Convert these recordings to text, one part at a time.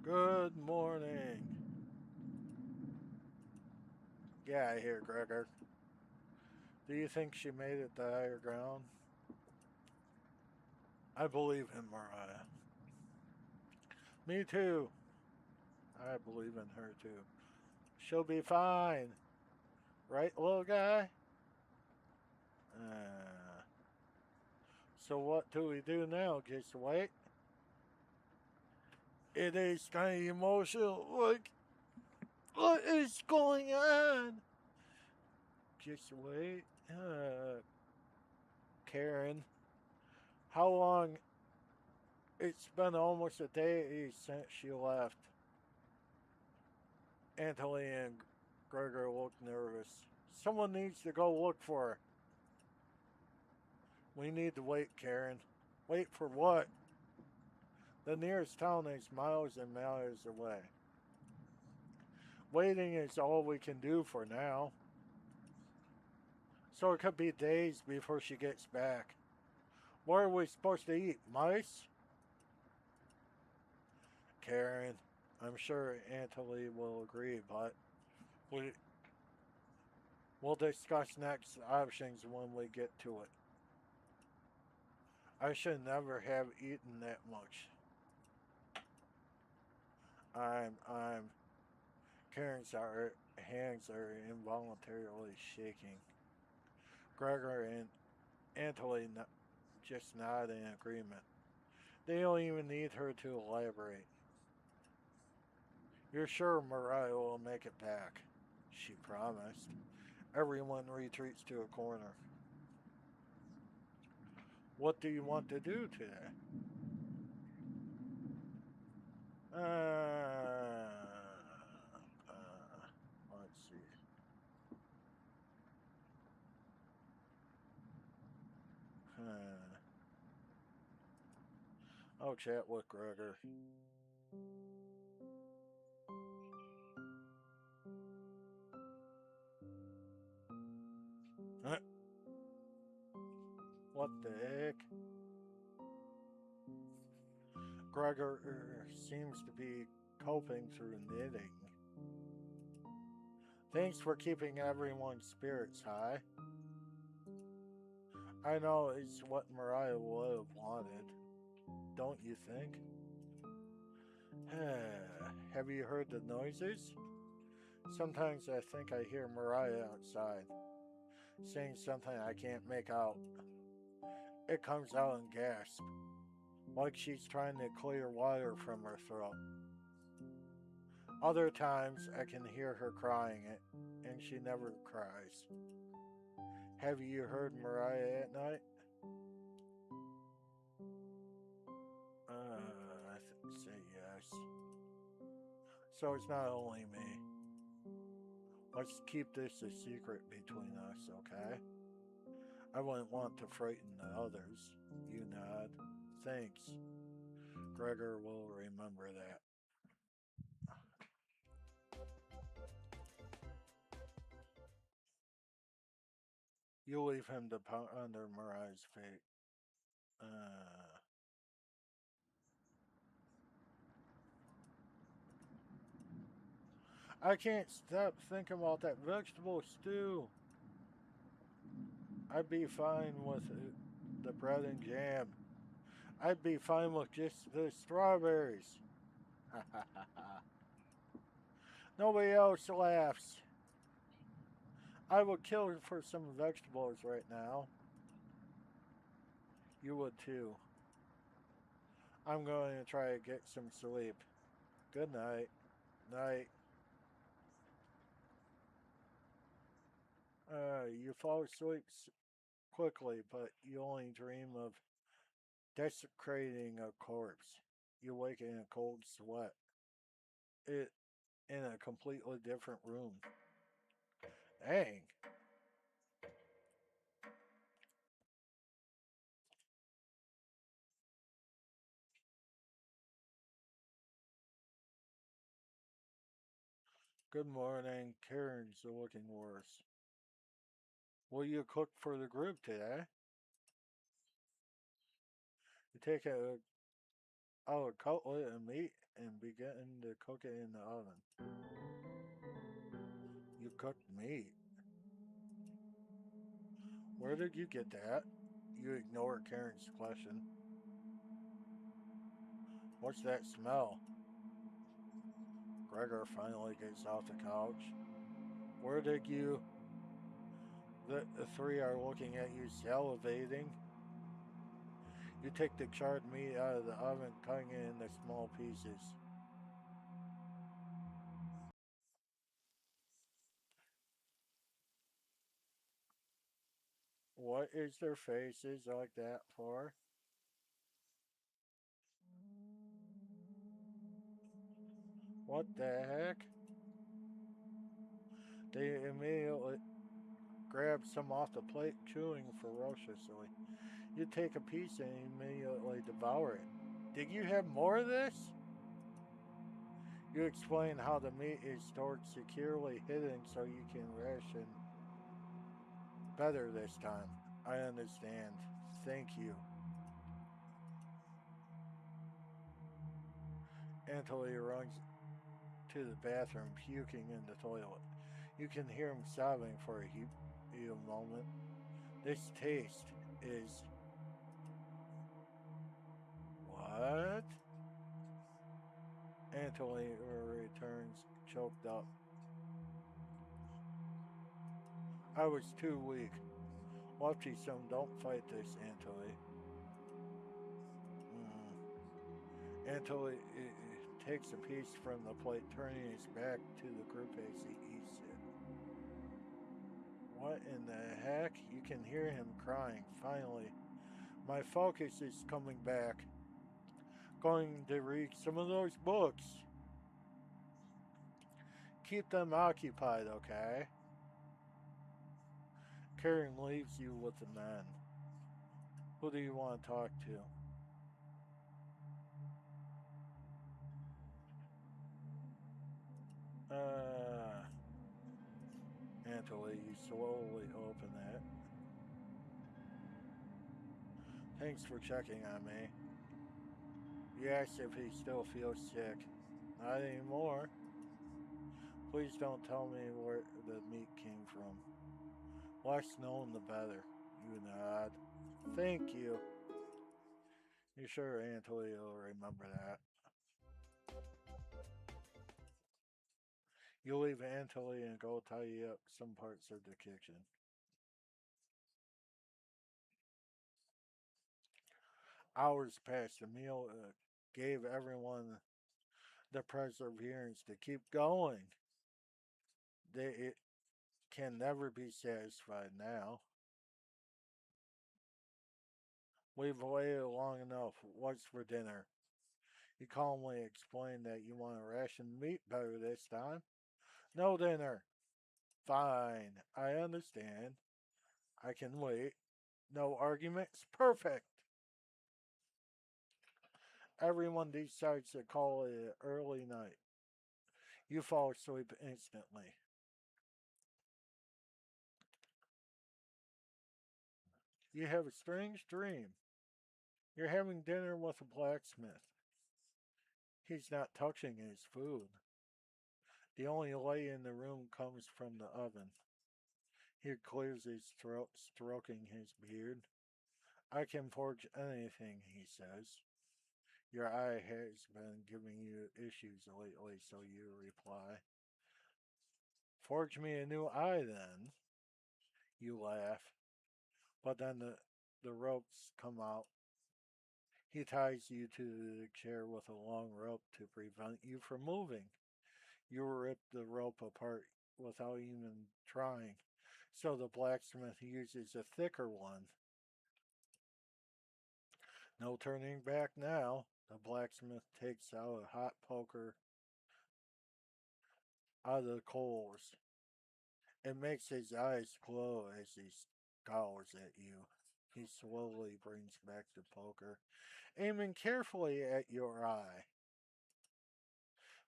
Good morning. Yeah, I hear Gregor. Do you think she made it to higher ground? I believe in Mariah. Me too. I believe in her too. She'll be fine. Right, little guy? Uh, so what do we do now? Just wait? It is kind of emotional. Like, what is going on? Just wait. Karen, how long? It's been almost a day since she left. Anthony and Gregor look nervous. Someone needs to go look for her. We need to wait, Karen. Wait for what? The nearest town is miles and miles away. Waiting is all we can do for now. So it could be days before she gets back. What are we supposed to eat? Mice? Karen, I'm sure Anthony will agree, but we, we'll discuss next options when we get to it. I should never have eaten that much. I'm. Hands are involuntarily shaking. Gregor and Anthony just nod in agreement. They don't even need her to elaborate. You're sure Mariah will make it back? She promised. Everyone retreats to a corner. What do you want to do today? Let's see. Uh, I'll chat with Gregor. What the heck? Gregor seems to be coping through knitting. Thanks for keeping everyone's spirits high. I know it's what Mariah would have wanted, don't you think? Have you heard the noises? Sometimes I think I hear Mariah outside, saying something I can't make out. It comes out in gasps, like she's trying to clear water from her throat. Other times I can hear her crying it, and she never cries. Have you heard Mariah at night? Say yes. So it's not only me. Let's keep this a secret between us, okay? I wouldn't want to frighten the others. You nod. Thanks. Gregor will remember that. You leave him to ponder Mariah's fate. Uh, I can't stop thinking about that vegetable stew. I'd be fine with the bread and jam. I'd be fine with just the strawberries. Nobody else laughs. I would kill for some vegetables right now. You would too. I'm going to try to get some sleep. Good night. Night. You fall asleep quickly, but you only dream of desecrating a corpse. You wake in a cold sweat. It in a completely different room. Dang. Good morning. Karen's looking worse. Will you cook for the group today? You take a out a cutlet of meat and begin to cook it in the oven. You cooked meat. Where did you get that? You ignore Karen's question. What's that smell? Gregor finally gets off the couch. Where did you? The three are looking at you, salivating. You take the charred meat out of the oven, cutting it into small pieces. What is their faces like that for? What the heck? They immediately grab some off the plate, chewing ferociously. You take a piece and immediately devour it. Did you have more of this? You explain how the meat is stored securely hidden so you can ration better this time. I understand. Thank you. Anthony runs to the bathroom, puking in the toilet. You can hear him sobbing for a moment. This taste is. What? Anthony returns, choked up. I was too weak. Lefty, some don't fight this, Anthony. Takes a piece from the plate, turning his back to the group as he eats it. What in the heck? You can hear him crying. Finally, my focus is coming back. Going to read some of those books. Keep them occupied, okay? Karen leaves you with the men. Who do you want to talk to? Uh, Anthony, you slowly open it. Thanks for checking on me. You asked if he still feels sick. Not anymore. Please don't tell me where the meat came from. Less known the better. You nod. Thank you. You sure Anthony will remember that? You leave Anthony and go tidy up some parts of the kitchen. Hours passed. The meal gave everyone the perseverance to keep going. It can never be satisfied now. We've waited long enough. What's for dinner? You calmly explain that you want to ration meat better this time. No dinner. Fine. I understand. I can wait. No arguments. Perfect. Everyone decides to call it an early night. You fall asleep instantly. You have a strange dream. You're having dinner with a blacksmith. He's not touching his food. The only light in the room comes from the oven. He clears his throat, stroking his beard. I can forge anything, he says. Your eye has been giving you issues lately, so you reply. Forge me a new eye then. You laugh. But then the ropes come out. He ties you to the chair with a long rope to prevent you from moving. You rip the rope apart without even trying. So the blacksmith uses a thicker one. No turning back now. The blacksmith takes out a hot poker out of the coals. It makes his eyes glow as he scowls at you. He slowly brings back the poker, aiming carefully at your eye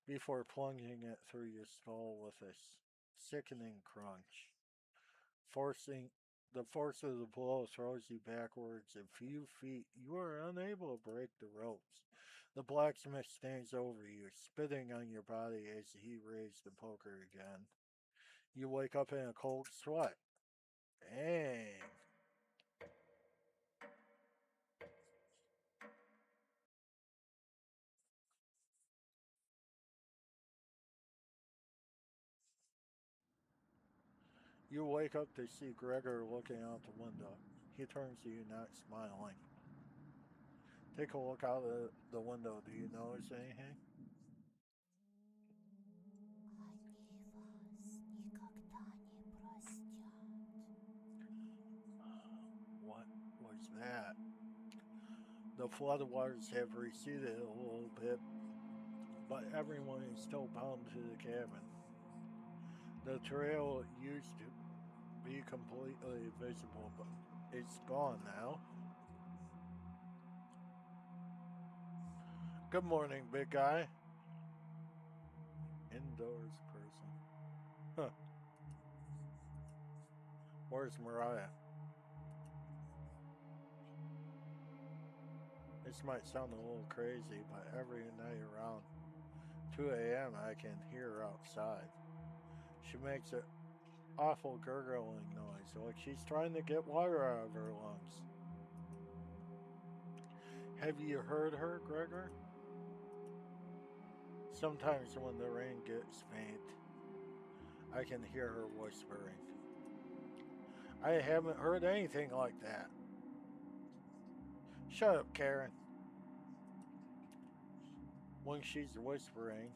before plunging it through your skull with a sickening crunch. Forcing the force of the blow throws you backwards a few feet. You are unable to break the ropes. The blacksmith stands over you, spitting on your body as he raised the poker again. You wake up in a cold sweat. Dang. You wake up to see Gregor looking out the window. He turns to you, not smiling. Take a look out of the window. Do you notice anything? Они вас никогда не простят. What was that? The floodwaters have receded a little bit, but everyone is still bound to the cabin. The trail used to be completely visible, but it's gone now. Good morning, big guy. Indoors person. Huh. Where's Mariah? This might sound a little crazy, but every night around 2 a.m. I can hear her outside. She makes an awful gurgling noise, like she's trying to get water out of her lungs. Have you heard her, Gregor? Sometimes when the rain gets faint, I can hear her whispering. I haven't heard anything like that. Shut up, Karen. When she's whispering,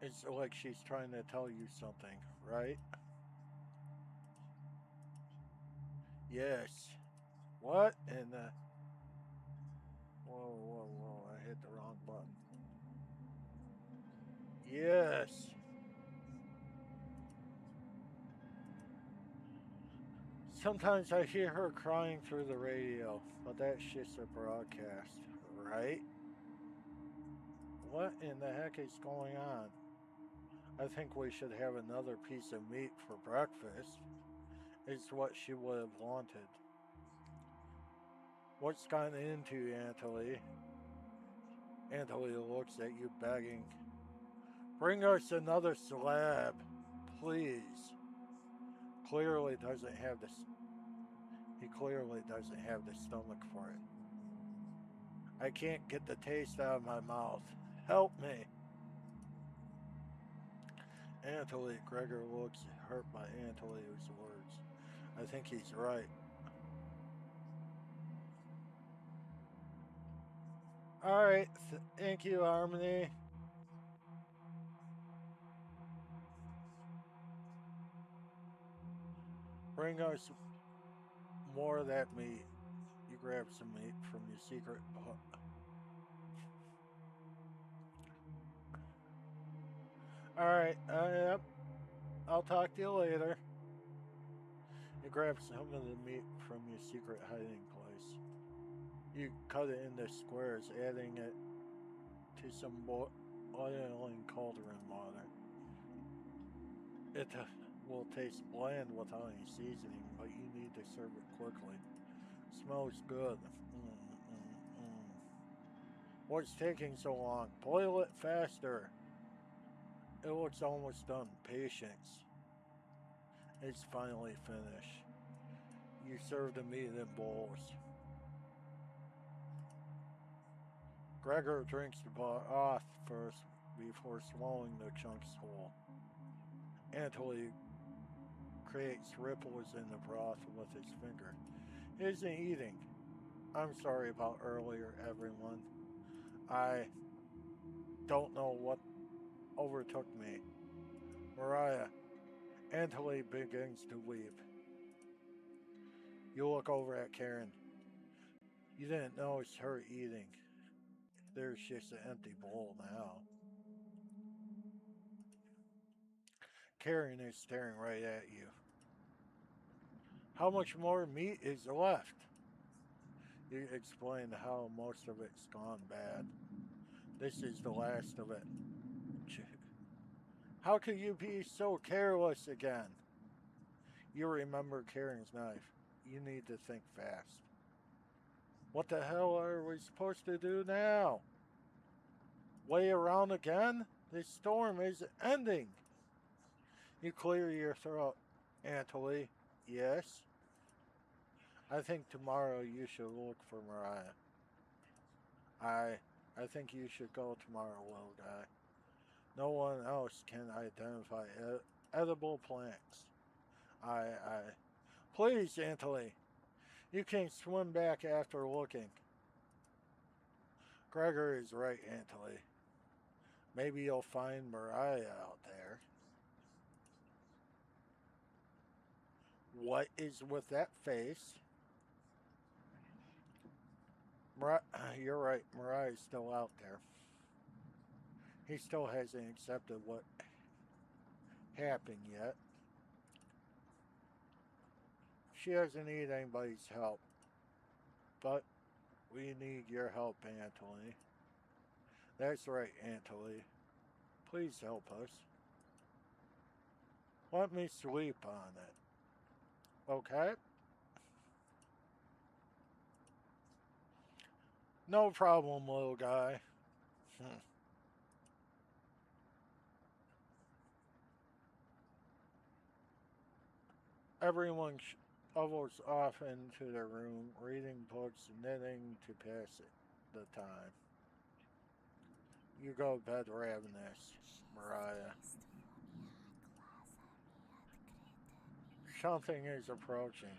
it's like she's trying to tell you something, right? Yes. What in the. Whoa, whoa, whoa. I hit the wrong button. Yes. Sometimes I hear her crying through the radio, but that's just a broadcast, right? What in the heck is going on? I think we should have another piece of meat for breakfast. It's what she would have wanted. What's gotten into you, Anthony? Anthony looks at you begging. Bring us another slab, please. Clearly doesn't have the he clearly doesn't have the stomach for it. I can't get the taste out of my mouth. Help me. Anthony Gregor looks hurt by Anthony's words. I think he's right. All right, thank you, Harmony. Bring us more of that meat. You grab some meat from your secret. All right, yep. I'll talk to you later. You grab some of the meat from your secret hiding place. You cut it into squares, adding it to some boiling cauldron water. It will taste bland without any seasoning, but you need to serve it quickly. Smells good. What's taking so long? Boil it faster. It looks almost done. Patience. It's finally finished. You serve the meat in bowls. Gregor drinks the broth first before swallowing the chunks whole. Anatoly creates ripples in the broth with his finger. He isn't eating. I'm sorry about earlier, everyone. I don't know what overtook me. Mariah, Anatoly begins to weep. You look over at Karen. You didn't notice her eating. There's just an empty bowl now. Karen is staring right at you. How much more meat is left? You explain how most of it's gone bad. This is the last of it. How could you be so careless again? You remember Karen's knife. You need to think fast. What the hell are we supposed to do now? Way around again? This storm is ending. You clear your throat, Antley. Yes? I think tomorrow you should look for Mariah. I I think you should go tomorrow, little guy. No one else can identify edible plants. I please, Antley. You can swim back after looking. Gregor is right, Antley. Maybe you'll find Mariah out there. What is with that face? You're right. Mariah's still out there. He still hasn't accepted what happened yet. She doesn't need anybody's help, but we need your help, Anthony. That's right, Anthony. Please help us. Let me sleep on it. Okay? No problem, little guy. Hmm. Everyone shovels off into their room, reading books, knitting to pass the time. You go to bed ravenous, Mariah. Something is approaching.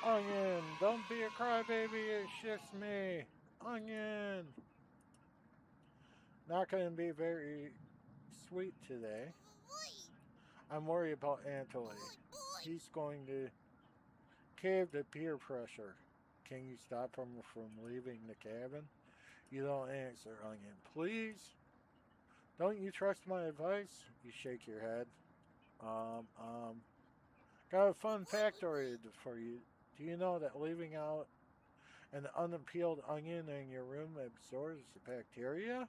Onion, don't be a crybaby, it's just me. Onion. Not going to be very sweet today. I'm worried about Anthony. He's going to cave to peer pressure. Can you stop him from leaving the cabin? You don't answer, Onion. Please? Don't you trust my advice? You shake your head. Um, um, got a fun factoid for you. Do you know that leaving out an unpeeled onion in your room absorbs bacteria?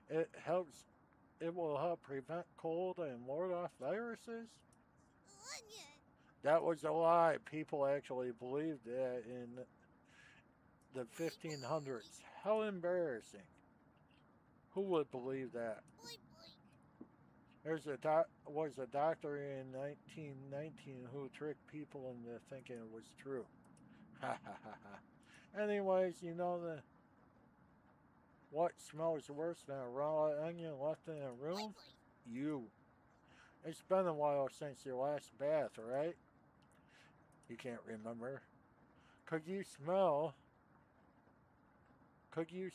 It helps. It will help prevent cold and ward off viruses. That was a lie. People actually believed that in the 1500s. How embarrassing. Who would believe that? Was a doctor in 1919 who tricked people into thinking it was true. Ha ha ha ha. Anyways, you know what smells worse than a raw onion left in a room? You. It's been a while since your last bath, right? You can't remember. Could you smell? Could you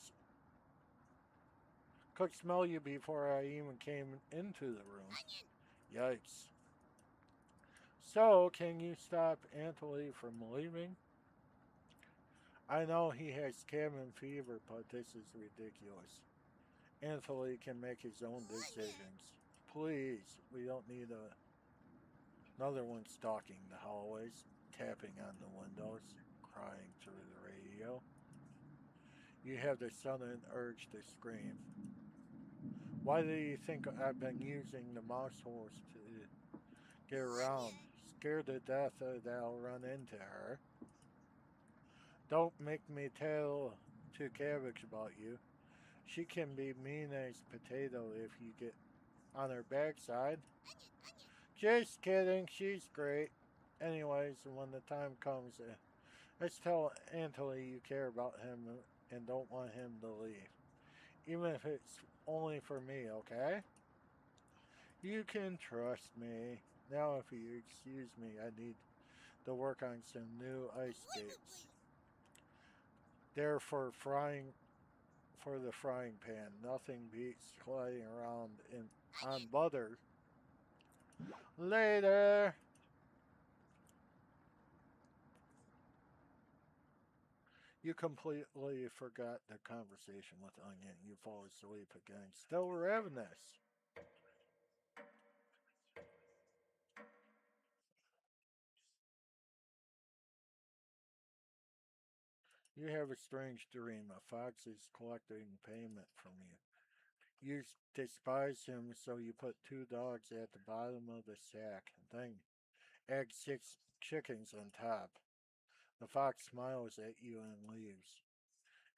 could smell you before I even came into the room? Yikes. So, can you stop Anthony from leaving? I know he has cabin fever, but this is ridiculous. Anthony can make his own decisions. Please, we don't need another one stalking the hallways, tapping on the windows, crying through the radio. You have the sudden urge to scream. Why do you think I've been using the mouse horse to get around? Scared to death that I'll run into her. Don't make me tell to Cabbage about you. She can be mean as potato if you get on her backside. Just kidding, she's great. Anyways, when the time comes, let's tell Anthony you care about him and don't want him to leave. Even if it's only for me, okay? You can trust me. Now, if you excuse me, I need to work on some new ice skates. They're for the frying pan. Nothing beats sliding around in on butter. Later. You completely forgot the conversation with Onion. You fall asleep again. Still ravenous. You have a strange dream. A fox is collecting payment from you. You despise him, so you put two dogs at the bottom of the sack, then add six chickens on top. The fox smiles at you and leaves.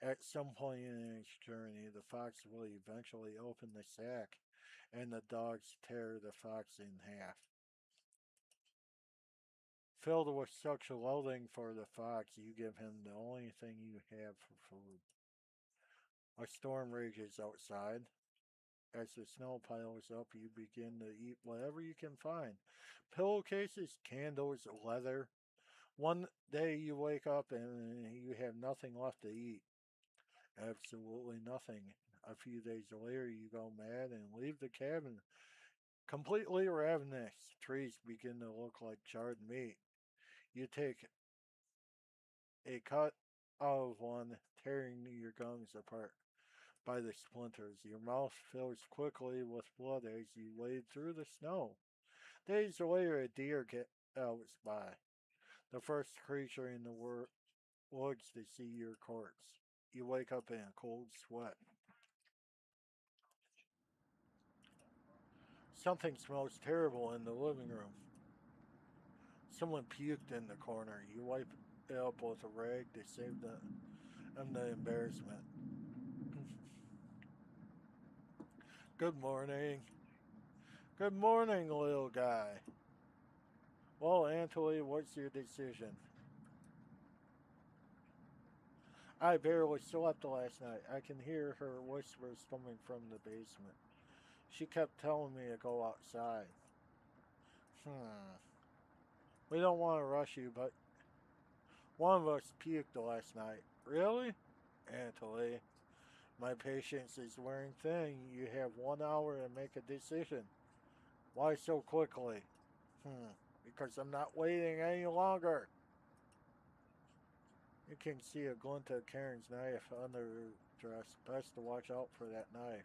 At some point in its journey, the fox will eventually open the sack, and the dogs tear the fox in half. Filled with such loathing for the fox, you give him the only thing you have for food. A storm rages outside. As the snow piles up, you begin to eat whatever you can find pillowcases, candles, leather. One day you wake up and you have nothing left to eat. Absolutely nothing. A few days later, you go mad and leave the cabin completely ravenous. Trees begin to look like charred meat. You take a cut out of one, tearing your gums apart by the splinters. Your mouth fills quickly with blood as you wade through the snow. Days later, a deer gets by, the first creature in the woods to see your corpse. You wake up in a cold sweat. Something smells terrible in the living room. Someone puked in the corner. You wipe it up with a rag to save them the embarrassment. Good morning. Good morning, little guy. Well, Anthony, what's your decision? I barely slept last night. I can hear her whispers coming from the basement. She kept telling me to go outside. Hmm. We don't want to rush you, but one of us puked last night. Really? Anthony, my patience is wearing thin. You have 1 hour to make a decision. Why so quickly? Hmm. Because I'm not waiting any longer. You can see a glint of Karen's knife under her dress. Best to watch out for that knife.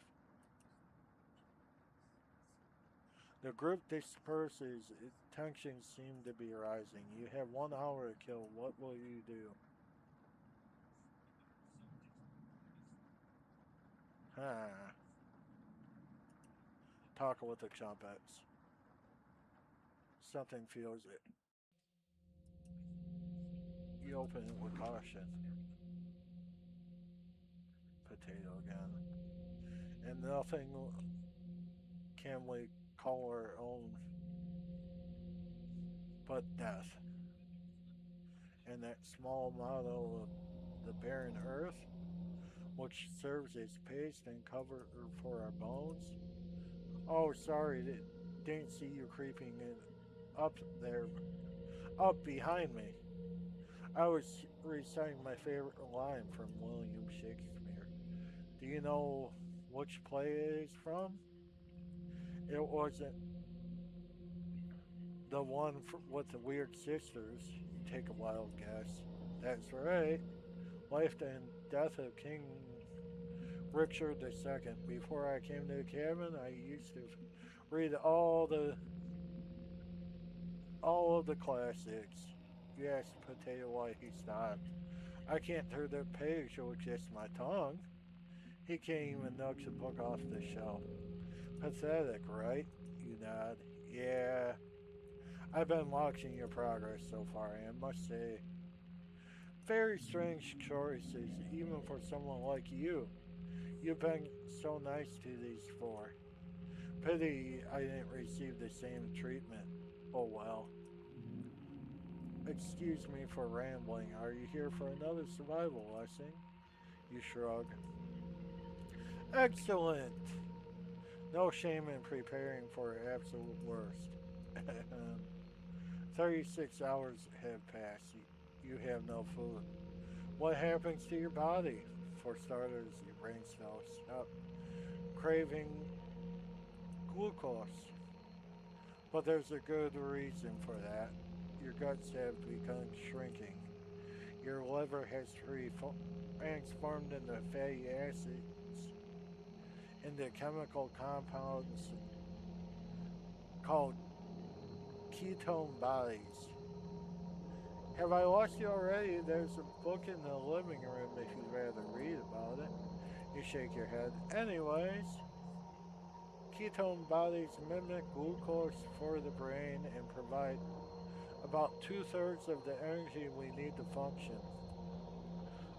The group disperses. Tensions seem to be rising. You have 1 hour to kill. What will you do? Huh. Talk with the Chompettes. Something feels it. You open it with caution. Potato again. And nothing can we call our own but death. And that small model of the barren earth, which serves as paste and cover for our bones. Oh, sorry, didn't see you creeping in up there, up behind me. I was reciting my favorite line from William Shakespeare. Do you know which play it is from? It wasn't the one with the weird sisters. Take a wild guess. That's right. Life and Death of King Richard II. Before I came to the cabin, I used to read all of the classics. You asked Potato why he stopped. I can't turn the page with just my tongue. He can't even knock the book off the shelf. Pathetic, right? You nod. Yeah. I've been watching your progress so far, and I must say, very strange choices, even for someone like you. You've been so nice to these four. Pity I didn't receive the same treatment. Oh well. Excuse me for rambling. Are you here for another survival lesson? You shrug. Excellent. No shame in preparing for absolute worst. 36 hours have passed. You have no food. What happens to your body? For starters, your brain cells stop craving glucose. But there's a good reason for that. Your guts have begun shrinking. Your liver has transformed into fatty acids, into chemical compounds called ketone bodies. Have I lost you already? There's a book in the living room if you'd rather read about it. You shake your head. Anyways, ketone bodies mimic glucose for the brain and provide about two-thirds of the energy we need to function.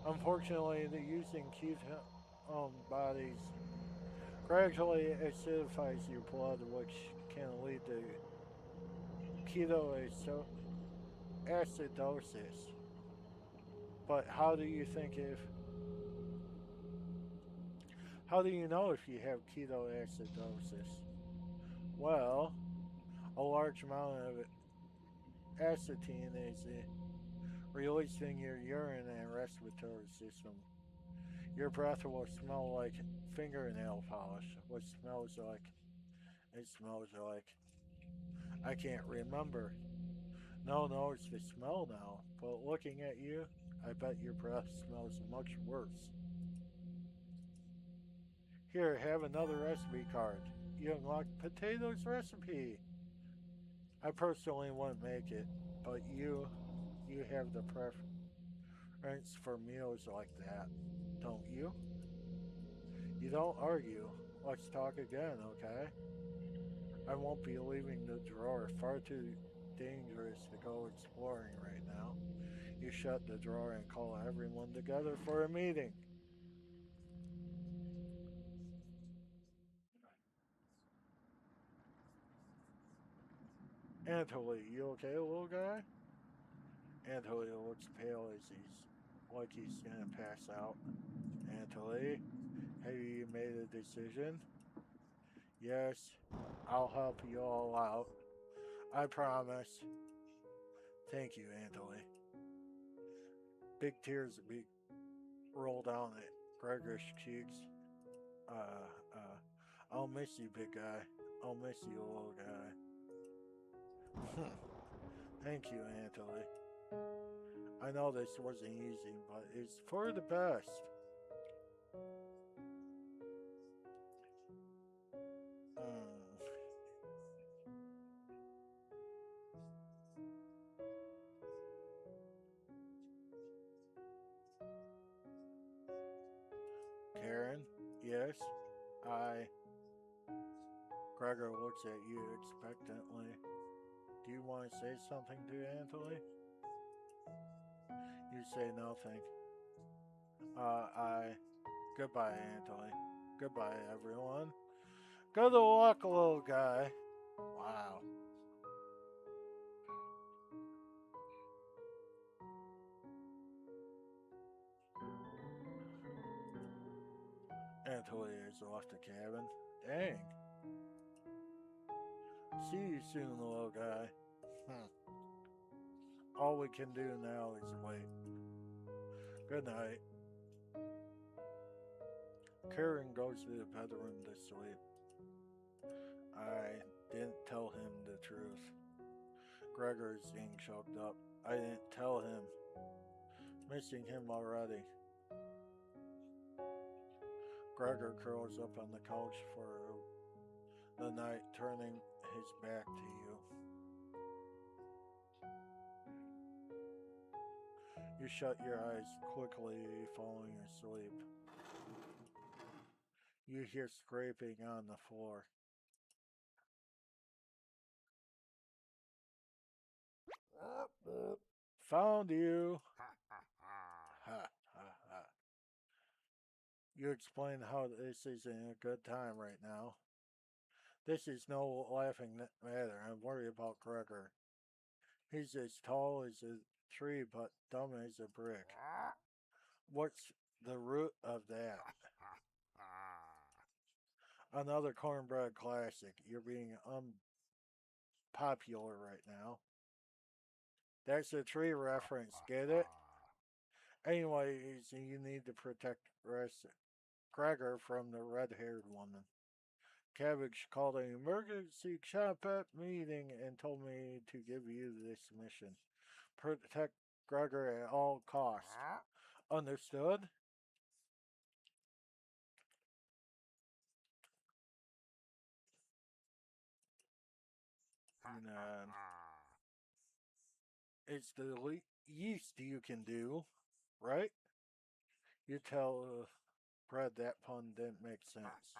Unfortunately, the using ketone bodies gradually acidifies your blood, which can lead to ketoacidosis. But how do you know if you have ketoacidosis? Well, a large amount of acetine is released in your urine and respiratory system. Your breath will smell like fingernail polish, which smells like I can't remember. No, no, it's the smell now. But looking at you, I bet your breath smells much worse. Here, have another recipe card. You unlocked potatoes recipe. I personally wouldn't make it, but you have the preference for meals like that, don't you? You don't argue. Let's talk again, okay? I won't be leaving the drawer. Far too dangerous to go exploring right now. You shut the drawer and call everyone together for a meeting. Anthony, you okay, little guy? Anthony looks pale as he's gonna pass out. Anthony, have you made a decision? Yes, I'll help you all out. I promise. Thank you, Anthony. Big tears roll down at Gregor's cheeks. I'll miss you, big guy. I'll miss you, little guy. Thank you, Anthony. I know this wasn't easy, but it's for the best. Mm. Karen, yes, I. Gregor looks at you expectantly. Do you want to say something to Anthony? You say nothing. I. Goodbye, Anthony. Goodbye, everyone. Good luck, little guy. Wow. Anthony has left the cabin. Dang. See you soon, little guy. Hmm. All we can do now is wait. Good night. Karen goes to the bedroom to sleep. I didn't tell him the truth. Gregor's being choked up. I didn't tell him. Missing him already. Gregor curls up on the couch for the night, turning his back to you. You shut your eyes quickly, falling asleep. You hear scraping on the floor. Found you! Ha ha ha. You explain how this isn't a good time right now. This is no laughing matter. I'm worried about Gregor. He's as tall as a tree, but dumb as a brick. What's the root of that? Another cornbread classic. You're being unpopular right now. That's a tree reference, get it? Anyways, you need to protect Gregor from the red haired woman. Cabbage called an emergency Chompette meeting and told me to give you this mission. Protect Gregor at all costs. Understood? And it's the least you can do, right? You tell Brad that pun didn't make sense.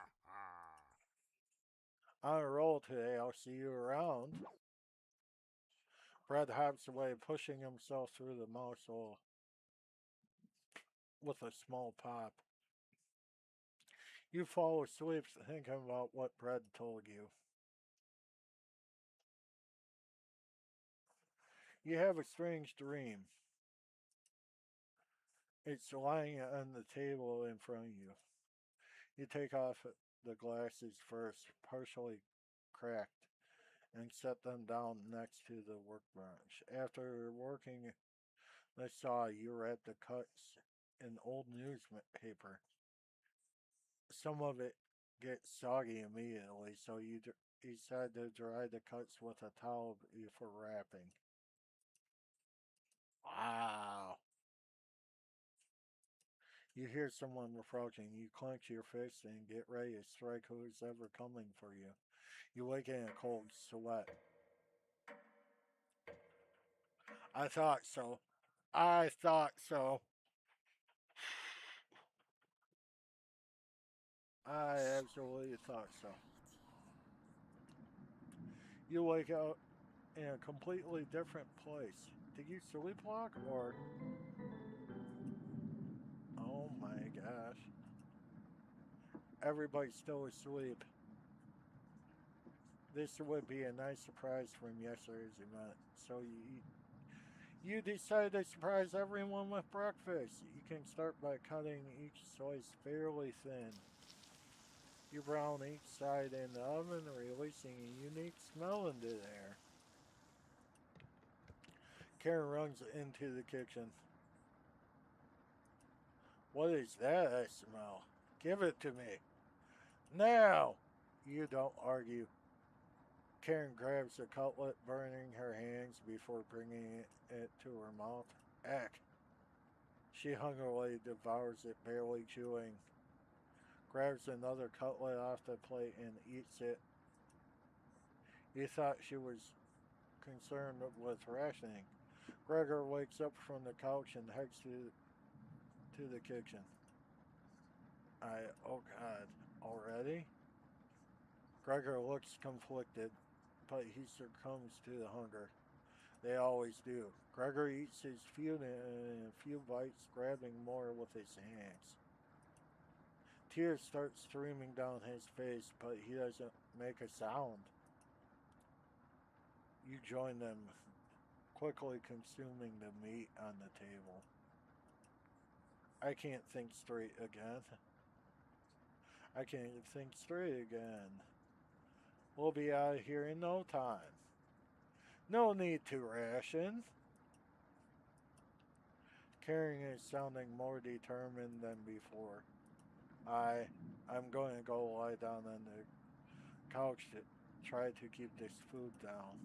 On a roll today, I'll see you around. Brad hops away, pushing himself through the mousehole with a small pop. You fall asleep thinking about what Brad told you. You have a strange dream. It's lying on the table in front of you. You take off the glasses first, partially cracked, and set them down next to the workbench. After working the saw, you read the cuts in old newspaper. Some of it gets soggy immediately, so you decide to dry the cuts with a towel before wrapping. Wow. You hear someone approaching. You clench your fist and get ready to strike who's ever coming for you. You wake in a cold sweat. I thought so. I thought so. I absolutely thought so. You wake up in a completely different place. Did you sleepwalk or? Oh my gosh. Everybody's still asleep. This would be a nice surprise from yesterday's event. So you decide to surprise everyone with breakfast. You can start by cutting each slice fairly thin. You brown each side in the oven, releasing a unique smell into the air. Karen runs into the kitchen. What is that I smell? Give it to me. Now! You don't argue. Karen grabs the cutlet, burning her hands before bringing it to her mouth. Ack. She hungrily devours it, barely chewing. Grabs another cutlet off the plate and eats it. You thought she was concerned with rationing. Gregor wakes up from the couch and heads to the kitchen. Oh God, already? Gregor looks conflicted, but he succumbs to the hunger. They always do. Gregor eats his food in a few bites, grabbing more with his hands. Tears start streaming down his face, but he doesn't make a sound. You join them, quickly consuming the meat on the table. I can't think straight again. I can't think straight again. We'll be out of here in no time. No need to ration. Karen is sounding more determined than before. I'm going to go lie down on the couch to try to keep this food down.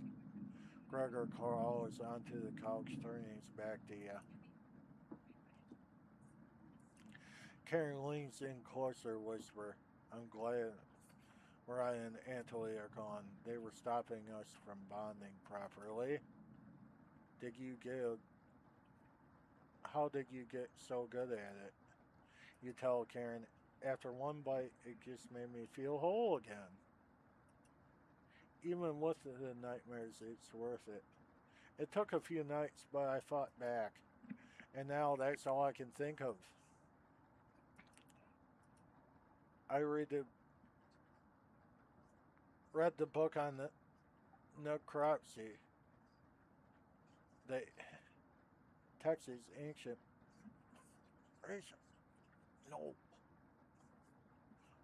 Gregor crawls onto the couch, turning his back to you. Karen leans in closer, whisper, I'm glad Mariah and Anatoly are gone. They were stopping us from bonding properly. Did you get How did you get so good at it? You tell Karen, after one bite, it just made me feel whole again. Even with the nightmares, it's worth it. It took a few nights, but I fought back. And now that's all I can think of. I read the book on the necropsy. The Texas ancient. No.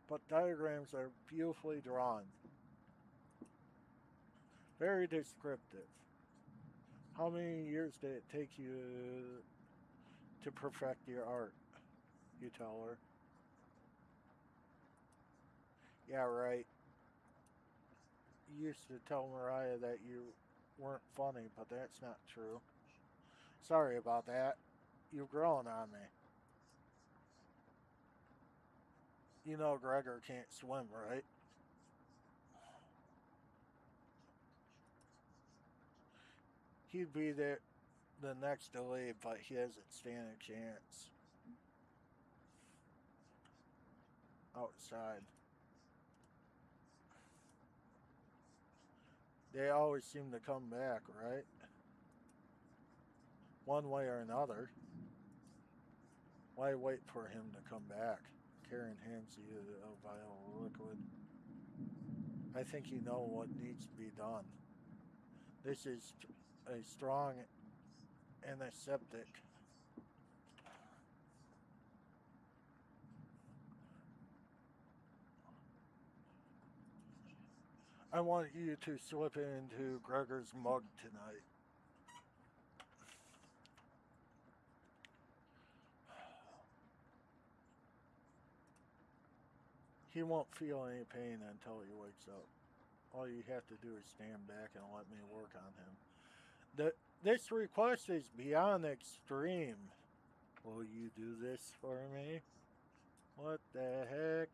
But diagrams are beautifully drawn. Very descriptive. How many years did it take you to perfect your art? You tell her. Yeah, right. You used to tell Mariah that you weren't funny, but that's not true. Sorry about that. You've grown on me. You know Gregor can't swim, right? He'd be the next to leave, but he doesn't stand a chance. Outside. They always seem to come back, right? One way or another. Why wait for him to come back? Karen hands you a vial of liquid. I think you know what needs to be done. This is a strong antiseptic. I want you to slip it into Gregor's mug tonight. He won't feel any pain until he wakes up. All you have to do is stand back and let me work on him. This request is beyond extreme. Will you do this for me? What the heck?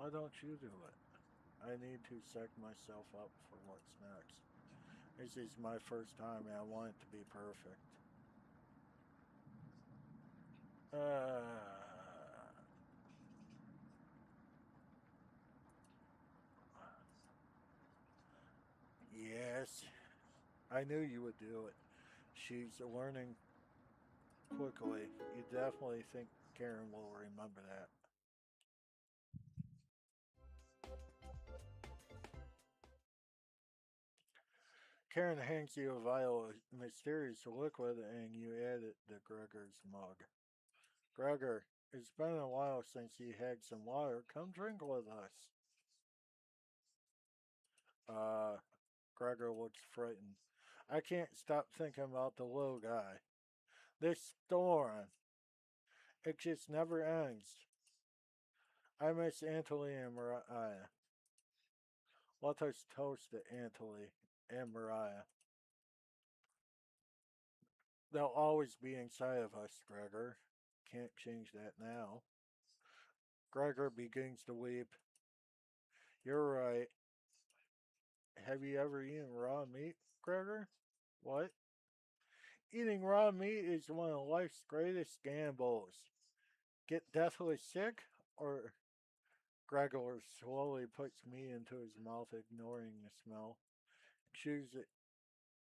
Why don't you do it? I need to set myself up for what's next. This is my first time and I want it to be perfect. Uh, yes, I knew you would do it. She's learning quickly. You definitely think Karen will remember that. Karen hands you a vial of mysterious liquid and you add it to Gregor's mug. Gregor, it's been a while since you had some water. Come drink with us. Uh, Gregor looks frightened. I can't stop thinking about the little guy. This storm, it just never ends. I miss Anthony and Mariah. Let us toast to Anthony and Mariah. They'll always be inside of us, Gregor. Can't change that now. Gregor begins to weep. You're right. Have you ever eaten raw meat, Gregor? What? Eating raw meat is one of life's greatest gambles. Get deathly sick, or Gregor slowly puts meat into his mouth, ignoring the smell. Chews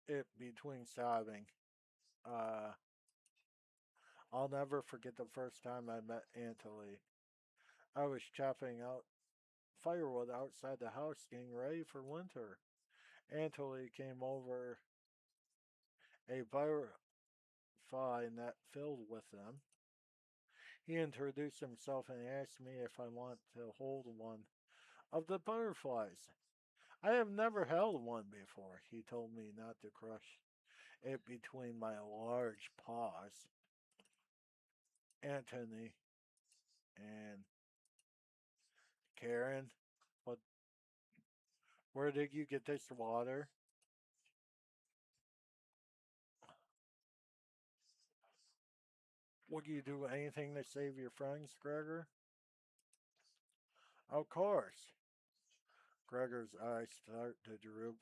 it between sobbing. Uh, I'll never forget the first time I met Anthony. I was chopping out firewood outside the house, getting ready for winter. Anthony came over a butterfly net filled with them. He introduced himself and asked me if I want to hold one of the butterflies. I have never held one before. He told me not to crush it between my large paws. Anthony and Karen, what? Where did you get this water? Would you do anything to save your friends, Gregor? Of course. Gregor's eyes start to droop.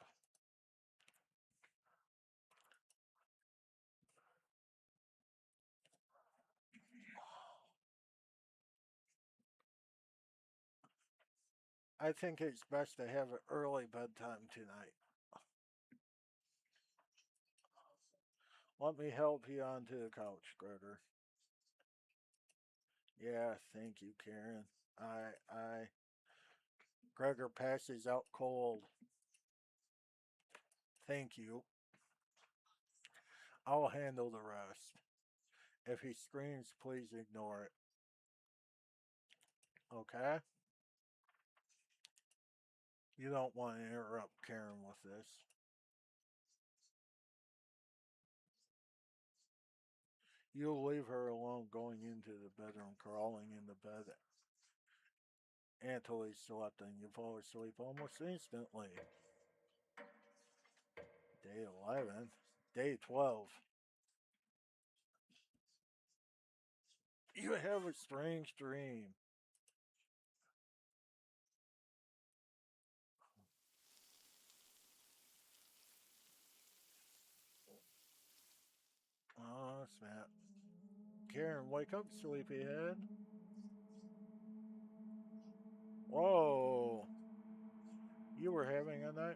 I think it's best to have an early bedtime tonight. Let me help you onto the couch, Gregor. Yeah, thank you, Karen. I. Gregor passes out cold. Thank you. I'll handle the rest. If he screams, please ignore it. Okay? You don't want to interrupt Karen with this. You'll leave her alone going into the bedroom, crawling into bed. Anthony slept and you fall asleep almost instantly. Day 11. Day 12. You have a strange dream. Oh, snap. Karen, wake up, sleepyhead.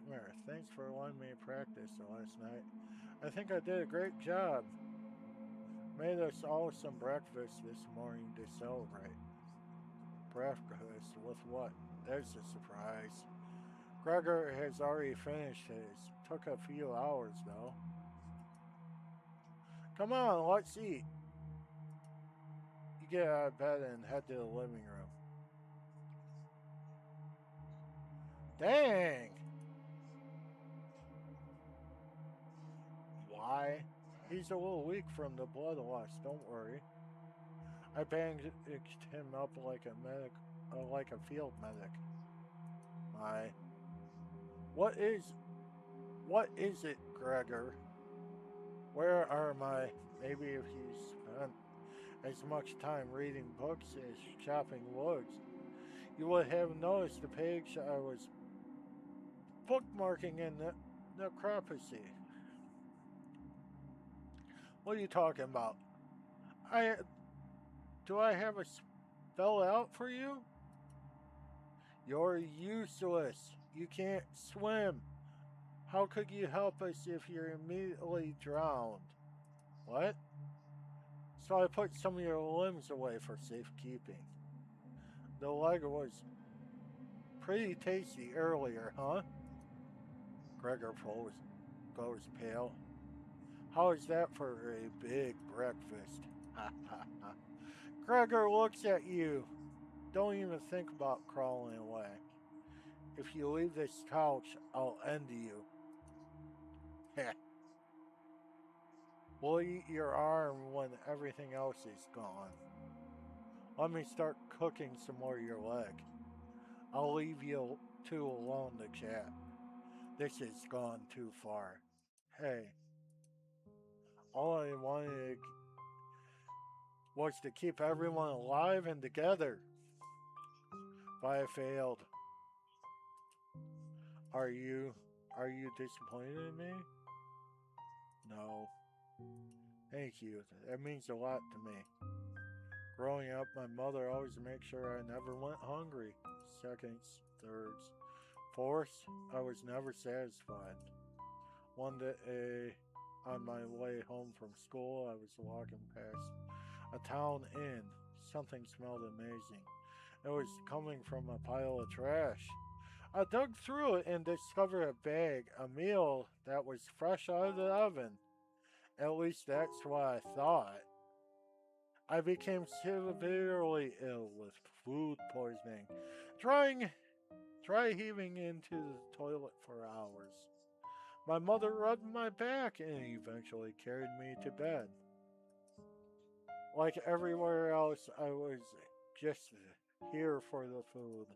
There, thanks for letting me practice last night. I think I did a great job. Made us all some breakfast this morning to celebrate. Breakfast with what? There's a surprise. Gregor has already finished his. Took a few hours though. Come on, let's eat. You get out of bed and head to the living room. Dang! Why? He's a little weak from the blood loss, don't worry. I bandaged him up like a medic, like a field medic. My, what is, what is it, Gregor? Where are my? Maybe if you spent as much time reading books as chopping woods, you would have noticed the page I was bookmarking in the necropsy. What are you talking about? I do I have a spell out for you? You're useless. You can't swim. How could you help us if you're immediately drowned? What? So I put some of your limbs away for safekeeping. The leg was pretty tasty earlier, huh? Gregor goes pale. How is that for a big breakfast? Ha ha ha. Gregor looks at you. Don't even think about crawling away. If you leave this couch, I'll end you. Heh. We'll eat your arm when everything else is gone. Let me start cooking some more of your leg. I'll leave you two alone to chat. This has gone too far. Hey, all I wanted was to keep everyone alive and together. But I failed. Are you are you disappointed in me? No. Thank you. That means a lot to me. Growing up, my mother always made sure I never went hungry. Seconds, thirds, fourths, I was never satisfied. One day, on my way home from school, I was walking past a town inn. Something smelled amazing. It was coming from a pile of trash. I dug through it and discovered a bag, a meal that was fresh out of the oven. At least that's what I thought. I became severely ill with food poisoning, drying, dry heaving into the toilet for hours. My mother rubbed my back and eventually carried me to bed. Like everywhere else, I was just here for the food.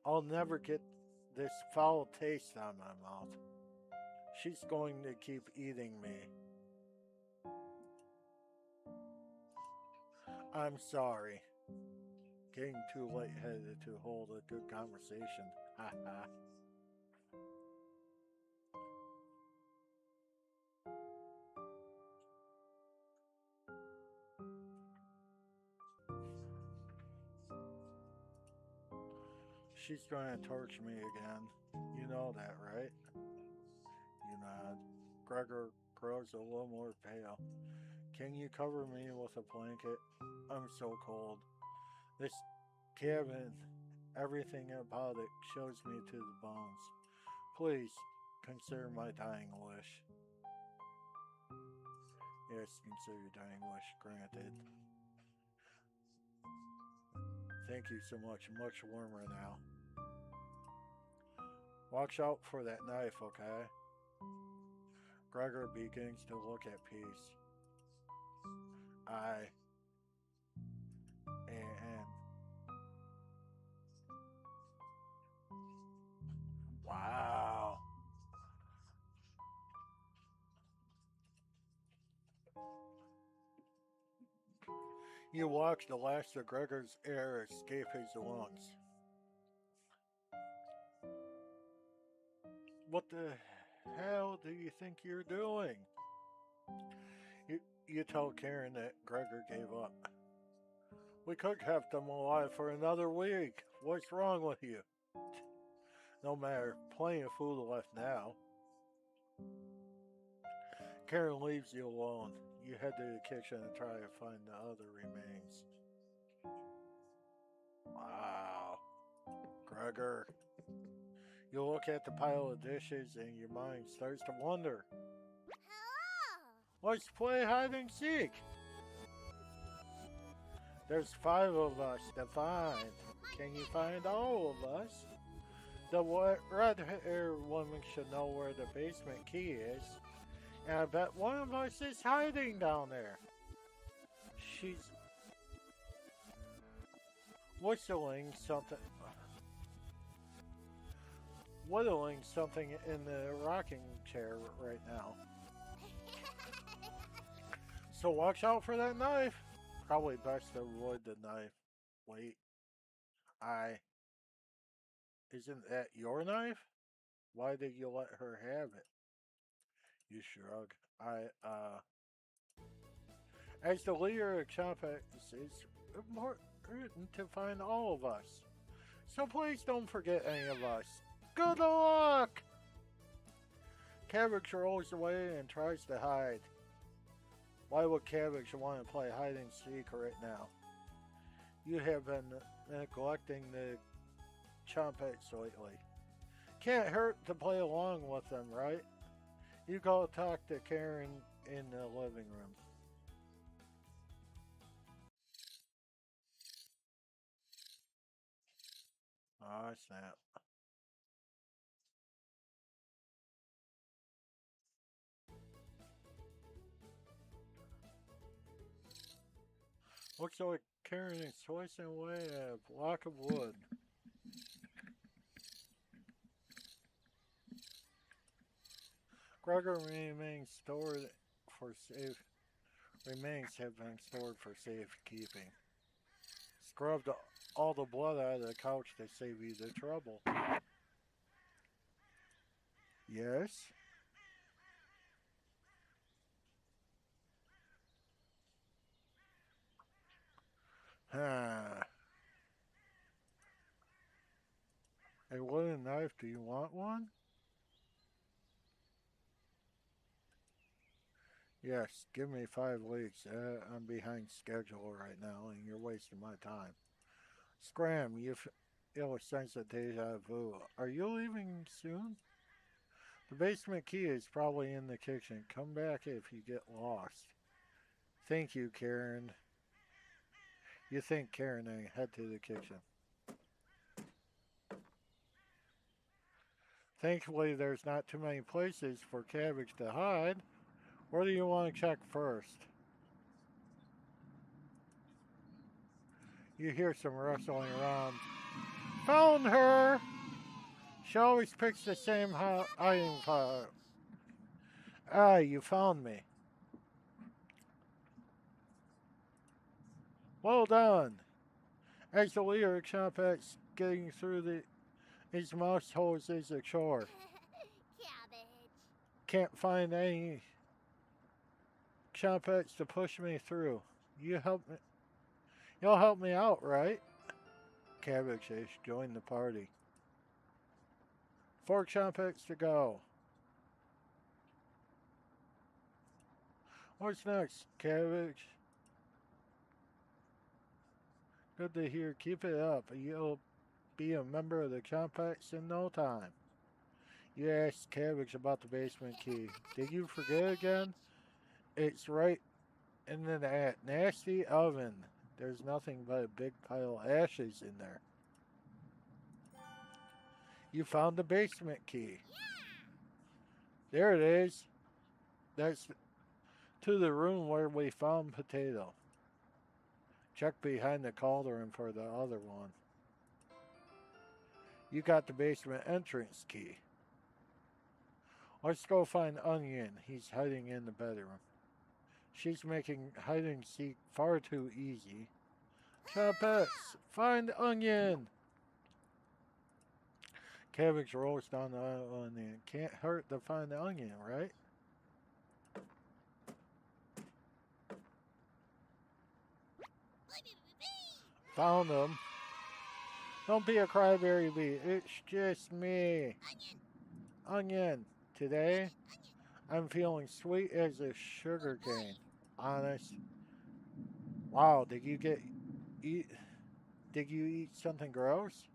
I'll never get this foul taste out of my mouth. She's going to keep eating me. I'm sorry. Getting too lightheaded to hold a good conversation. Ha ha. She's trying to torture me again. You know that, right? You nod. Gregor grows a little more pale. Can you cover me with a blanket? I'm so cold. This cabin, everything about it chills me to the bones. Please consider my dying wish. Yes, consider your dying wish granted. Thank you so much. Much warmer now. Watch out for that knife, okay? Gregor begins to look at peace. I and wow. You watch the last of Gregor's air escape his lungs. What the hell do you think you're doing? You, you tell Karen that Gregor gave up. We could have kept him alive for another week. What's wrong with you? No matter, plenty of food left now. Karen leaves you alone. You head to the kitchen and try to find the other remains. Wow. Gregor. You look at the pile of dishes and your mind starts to wonder. Let's play hide and seek. There's 5 of us to find. Can you find all of us? The red-haired woman should know where the basement key is. And I bet one of us is hiding down there. She's whistling something. Whittling something in the rocking chair right now. So watch out for that knife. Probably best to avoid the knife. Wait. Isn't that your knife? Why did you let her have it? You shrug. As the leader of Chompettes, it's important to find all of us. So please don't forget any of us. Good luck! Cabbage rolls away and tries to hide. Why would Cabbage want to play hide and seek right now? You have been neglecting the Chompettes lately. Can't hurt to play along with them, right? You go talk to Karen in the living room. Oh, snap. Looks like Karen is slicing away a block of wood. Gregor remains have been stored for safekeeping. Scrubbed all the blood out of the couch to save you the trouble. Yes? Huh. A wooden knife, do you want one? Yes, give me 5 weeks. I'm behind schedule right now and you're wasting my time. Scram, you feel a sense of deja vu. Are you leaving soon? The basement key is probably in the kitchen. Come back if you get lost. Thank you, Karen. You think Karen and head to the kitchen. Thankfully, there's not too many places for Cabbage to hide. Where do you want to check first? You hear some rustling around. Found her! She always picks the same hiding file. Ah, you found me. Well done. As the leader of Chompettes, getting through these mouse holes is a chore. Cabbage. Can't find any Chompettes to push me through. You'll help me out, right? Cabbage has joined the party. 4 Chompettes to go. What's next, Cabbage? Good to hear. Keep it up. You'll be a member of the Chompettes in no time. You asked Cabbage about the basement key. Did you forget again? It's right in that nasty oven. There's nothing but a big pile of ashes in there. You found the basement key. There it is. That's to the room where we found Potato. Check behind the cauldron for the other one. You got the basement entrance key. Let's go find Onion. He's hiding in the bedroom. She's making hide and seek far too easy. Chompettes, find Onion! Cabbage rolls down the onion. Can't hurt to find the onion, right? Found him. Don't be a crybaby. It's just me. Onion. Onion. Today, Onion. Onion. I'm feeling sweet as a Oh sugar boy. cane. Honest. Wow, eat did you eat something gross?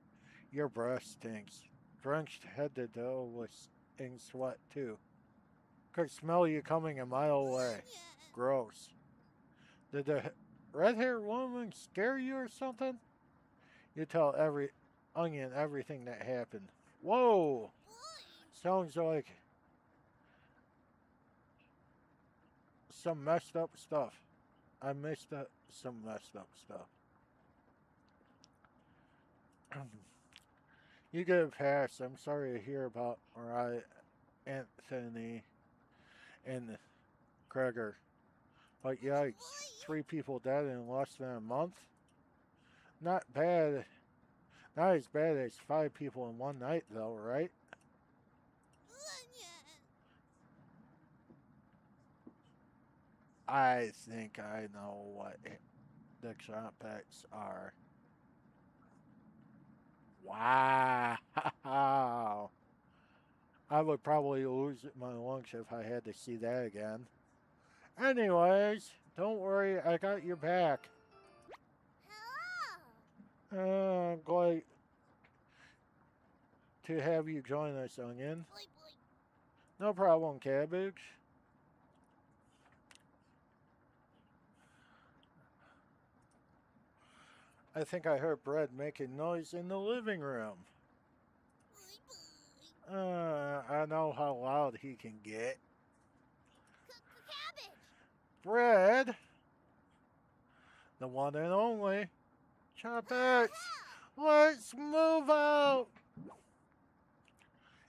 Your breath stinks. Drenched head to toe with in sweat too. Could smell you coming a mile away. Onion. Gross. Did the red haired woman scare you or something? You tell every onion everything that happened. Whoa! Boy. Sounds like some messed up stuff. I missed some messed up stuff. You get a pass. I'm sorry to hear about Mariah, Anthony, and Gregor. But yikes, Boy. 3 people dead in less than a month? Not bad. Not as bad as 5 people in one night, though, right? Onion. I think I know what the Chompettes are. Wow. I would probably lose my lunch if I had to see that again. Anyways, don't worry, I got your back. Hello. I'm glad to have you join us, Onion. Boy. Boy. No problem, Cabbage. I think I heard Bread making noise in the living room. Boy. Boy. I know how loud he can get. Cabbage. Bread, the one and only. Chompettes, Help. let's move out.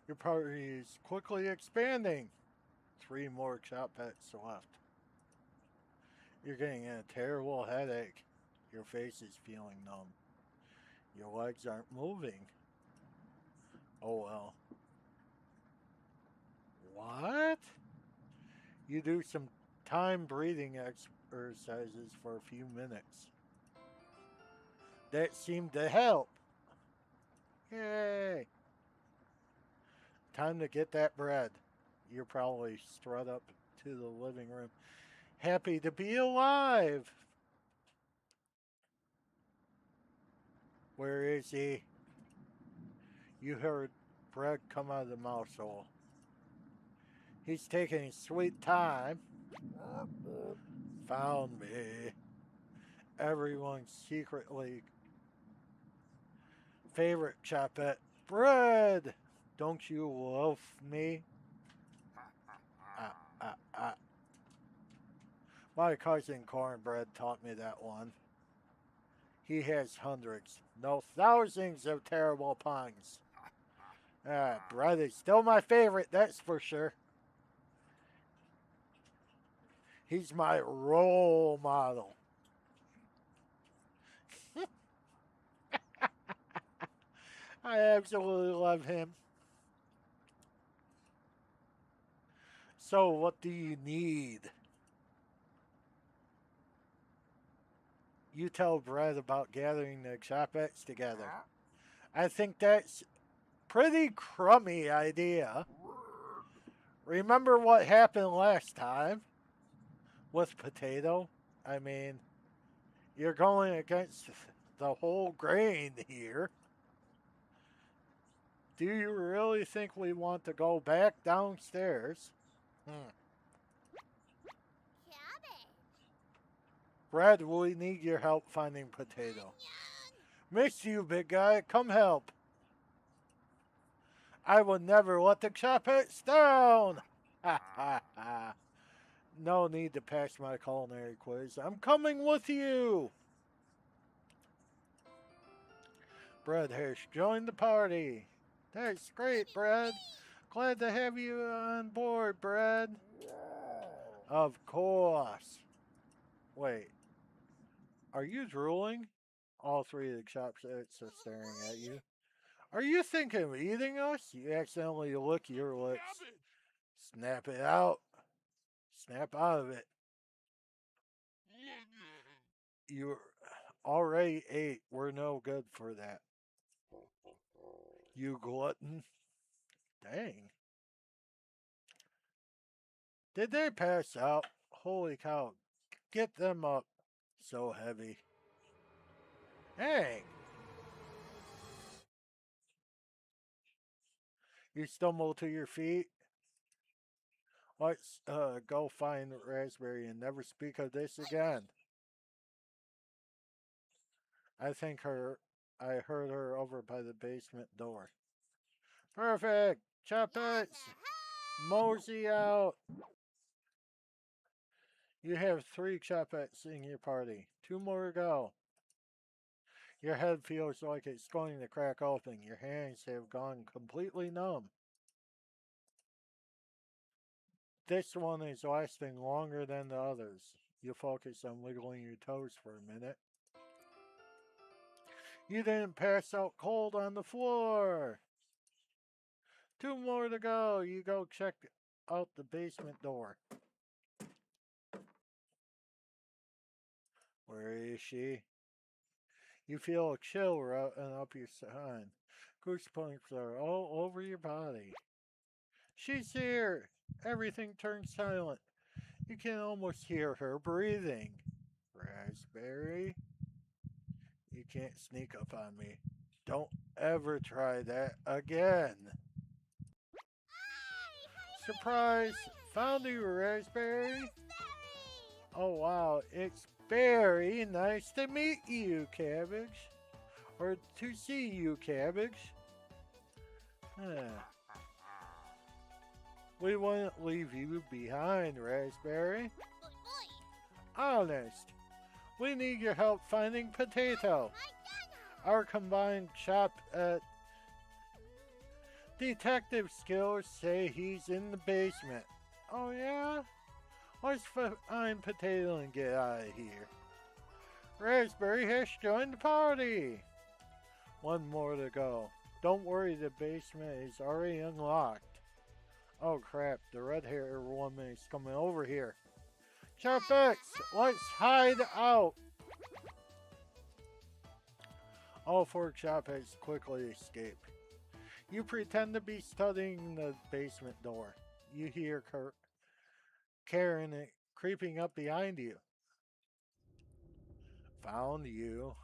Your party is quickly expanding. 3 more Chompettes left. You're getting a terrible headache. Your face is feeling numb. Your legs aren't moving. Oh well. What? You do some time breathing exercises for a few minutes. That seemed to help. Yay! Time to get that bread. You're probably strut up to the living room. Happy to be alive. Where is he? You heard bread come out of the mouse hole. He's taking sweet time. Found me. Everyone's secretly favorite Chompette. Bread! Don't you love me? Ah, ah, ah. My cousin Cornbread taught me that one. He has hundreds, no thousands of terrible puns. Bread is still my favorite, that's for sure. He's my role model. I absolutely love him. So, what do you need? You tell Brett about gathering the Chompettes together. I think that's pretty crummy idea. Remember what happened last time with Potato? I mean, you're going against the whole grain here. Do you really think we want to go back downstairs? Hmm. Cabbage. Brad, we need your help finding Potato. Onion. Miss you, big guy. Come help. I will never let the Chompettes down. Ha ha ha. No need to pass my culinary quiz. I'm coming with you. Brad has joined the party. That's great, Brad. Glad to have you on board, Brad. Of course. Wait, are you drooling? All 3 of the Chopsticks are staring at you. Are you thinking of eating us? You accidentally lick your lips. Snap it out. Snap out of it. You already ate. We're no good for that. You glutton. Dang. Did they pass out? Holy cow. Get them up. So heavy. Dang. You stumble to your feet. Let's go find Raspberry and never speak of this again. I think I heard her over by the basement door. Perfect. Chompettes. Mosey out. You have 3 Chompettes in your party. 2 more to go. Your head feels like it's going to crack open. Your hands have gone completely numb. This one is lasting longer than the others. You focus on wiggling your toes for a minute. You didn't pass out cold on the floor. 2 more to go. You go check out the basement door. Where is she? You feel a chill running up your spine. Goosebumps are all over your body. She's here. Everything turns silent. You can almost hear her breathing. Raspberry, you can't sneak up on me. Don't ever try that again. Surprise! Found you, Raspberry. Oh wow, it's very nice to meet you, Cabbage. Or to see you, Cabbage. Ah, we wouldn't leave you behind, Raspberry. Honest, we need your help finding Potato. Our combined chop at detective skills say he's in the basement. Oh yeah? Let's find Potato and get out of here. Raspberry has joined the party. 1 more to go. Don't worry, the basement is already unlocked. Oh crap, the red hair woman is coming over here. Chompettes, let's hide out. All 4 Chompettes quickly escape. You pretend to be studying the basement door. You hear Karen creeping up behind you. Found you.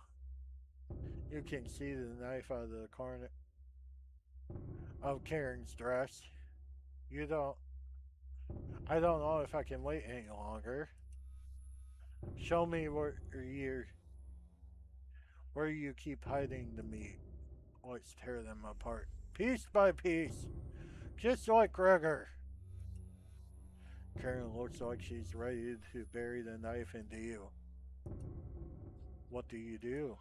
You can see the knife out of the corner of Karen's dress. You don't. I don't know if I can wait any longer. Show me where you keep hiding the meat. Let's tear them apart, piece by piece, just like Gregor. Karen looks like she's ready to bury the knife into you. What do you do?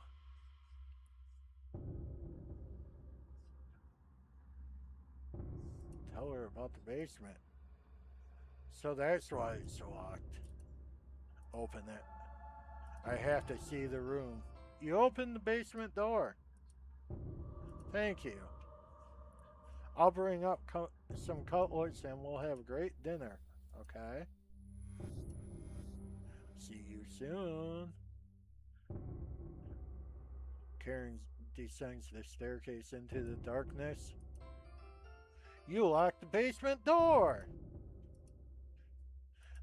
Tell her about the basement. So that's why it's locked. Open it. I have to see the room. You open the basement door. Thank you. I'll bring up some cutlets and we'll have a great dinner. Okay? See you soon. Karen descends the staircase into the darkness. You locked the basement door.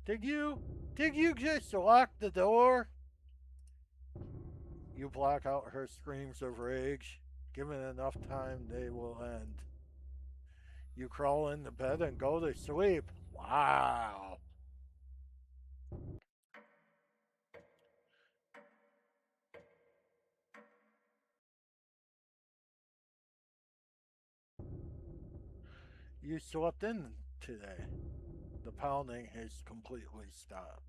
Did you? Did you just lock the door? You block out her screams of rage. Given enough time, they will end. You crawl into bed and go to sleep. Wow. You slept in today. The pounding has completely stopped.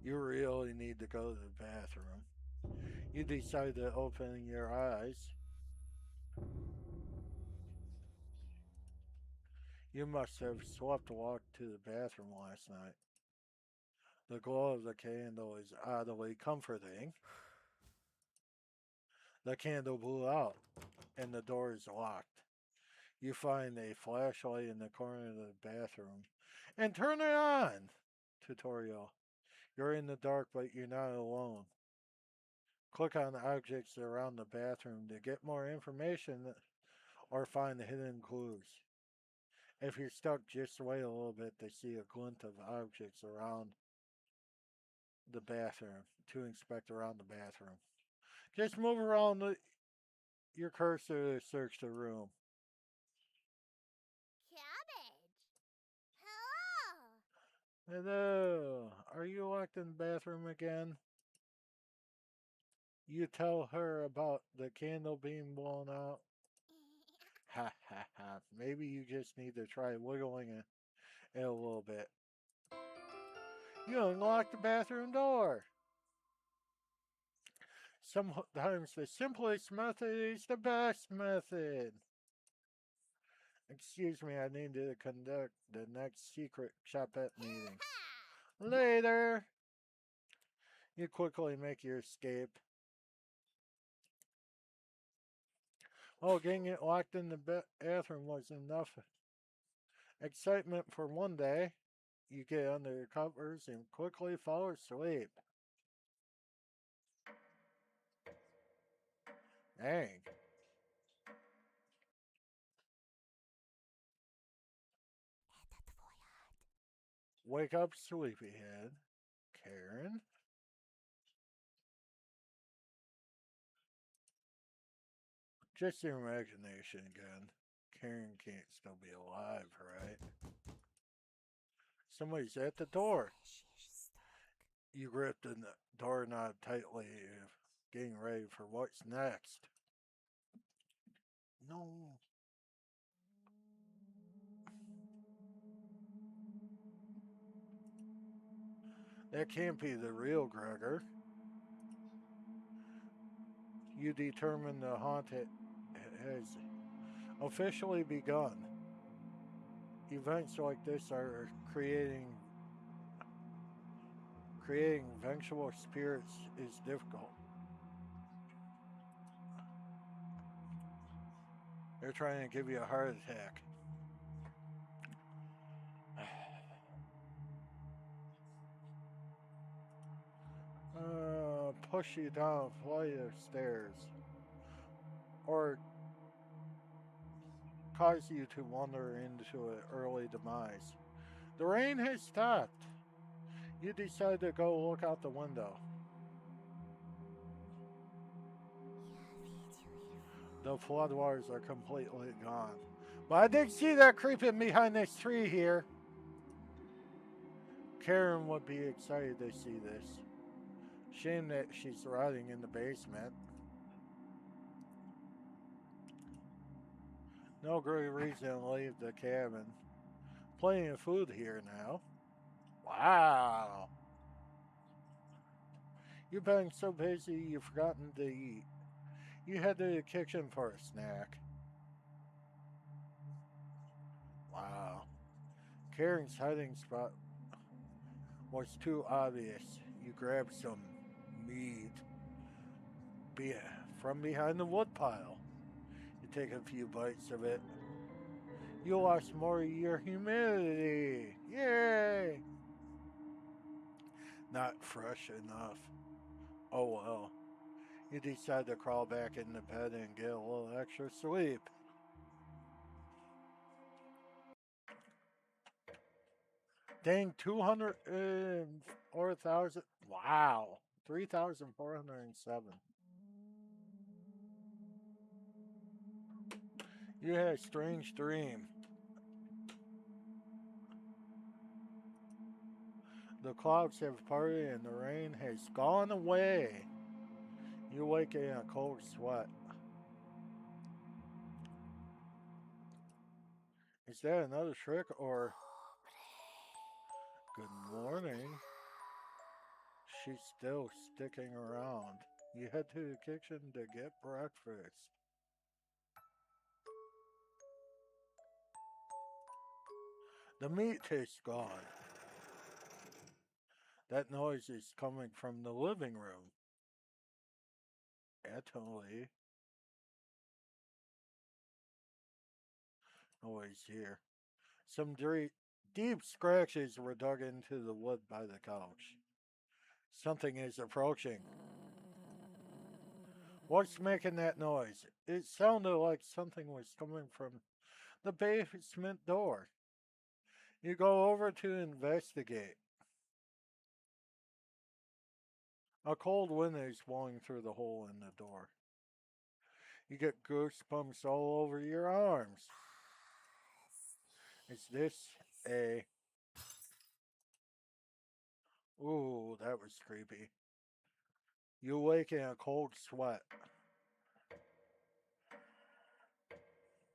You really need to go to the bathroom. You decide to open your eyes. You must have slept walked to the bathroom last night. The glow of the candle is oddly comforting. The candle blew out, and the door is locked. You find a flashlight in the corner of the bathroom and turn it on. Tutorial. You're in the dark, but you're not alone. Click on objects around the bathroom to get more information or find hidden clues. If you're stuck, just wait a little bit to see a glint of objects around the bathroom, to inspect around the bathroom. Just move around your cursor to search the room. Cabbage. Hello. Hello, are you locked in the bathroom again? You tell her about the candle being blown out. Ha ha ha. Maybe you just need to try wiggling it a little bit. You unlocked the bathroom door. Sometimes the simplest method is the best method. Excuse me, I need to conduct the next secret Chompette meeting. Later! You quickly make your escape. Oh, getting it locked in the bathroom was enough excitement for one day. You get under the covers and quickly fall asleep. Dang. Wake up, sleepyhead. Karen? Just your imagination again. Karen can't still be alive, right? Somebody's at the door. You grip the doorknob tightly, getting ready for what's next. No. That can't be the real Gregor. You determine the haunt has officially begun. Events like this are creating vengeful spirits is difficult. They're trying to give you a heart attack. Push you down a flight of stairs, or cause you to wander into an early demise. The rain has stopped. You decide to go look out the window. The floodwaters are completely gone. But I did see that creeping behind this tree here. Karen would be excited to see this. Shame that she's rotting in the basement. No great reason to leave the cabin. Plenty of food here now. Wow. You've been so busy you've forgotten to eat. You head to the kitchen for a snack. Wow. Karen's hiding spot was too obvious. You grab some meat be- from behind the woodpile. You take a few bites of it. You lost more of your humidity. Yay! Not fresh enough. Oh well. You decide to crawl back in the bed and get a little extra sleep. Dang, 200 or 1,000. Wow. 3,407. You had a strange dream. The clouds have parted and the rain has gone away. You wake in a cold sweat. Is that another trick or good morning? She's still sticking around. You head to the kitchen to get breakfast. The meat is gone. That noise is coming from the living room. Italy. Noise here. Some deep scratches were dug into the wood by the couch. Something is approaching. What's making that noise? It sounded like something was coming from the basement door. You go over to investigate. A cold wind is blowing through the hole in the door. You get goosebumps all over your arms. Is this a. Ooh, that was creepy. You wake in a cold sweat.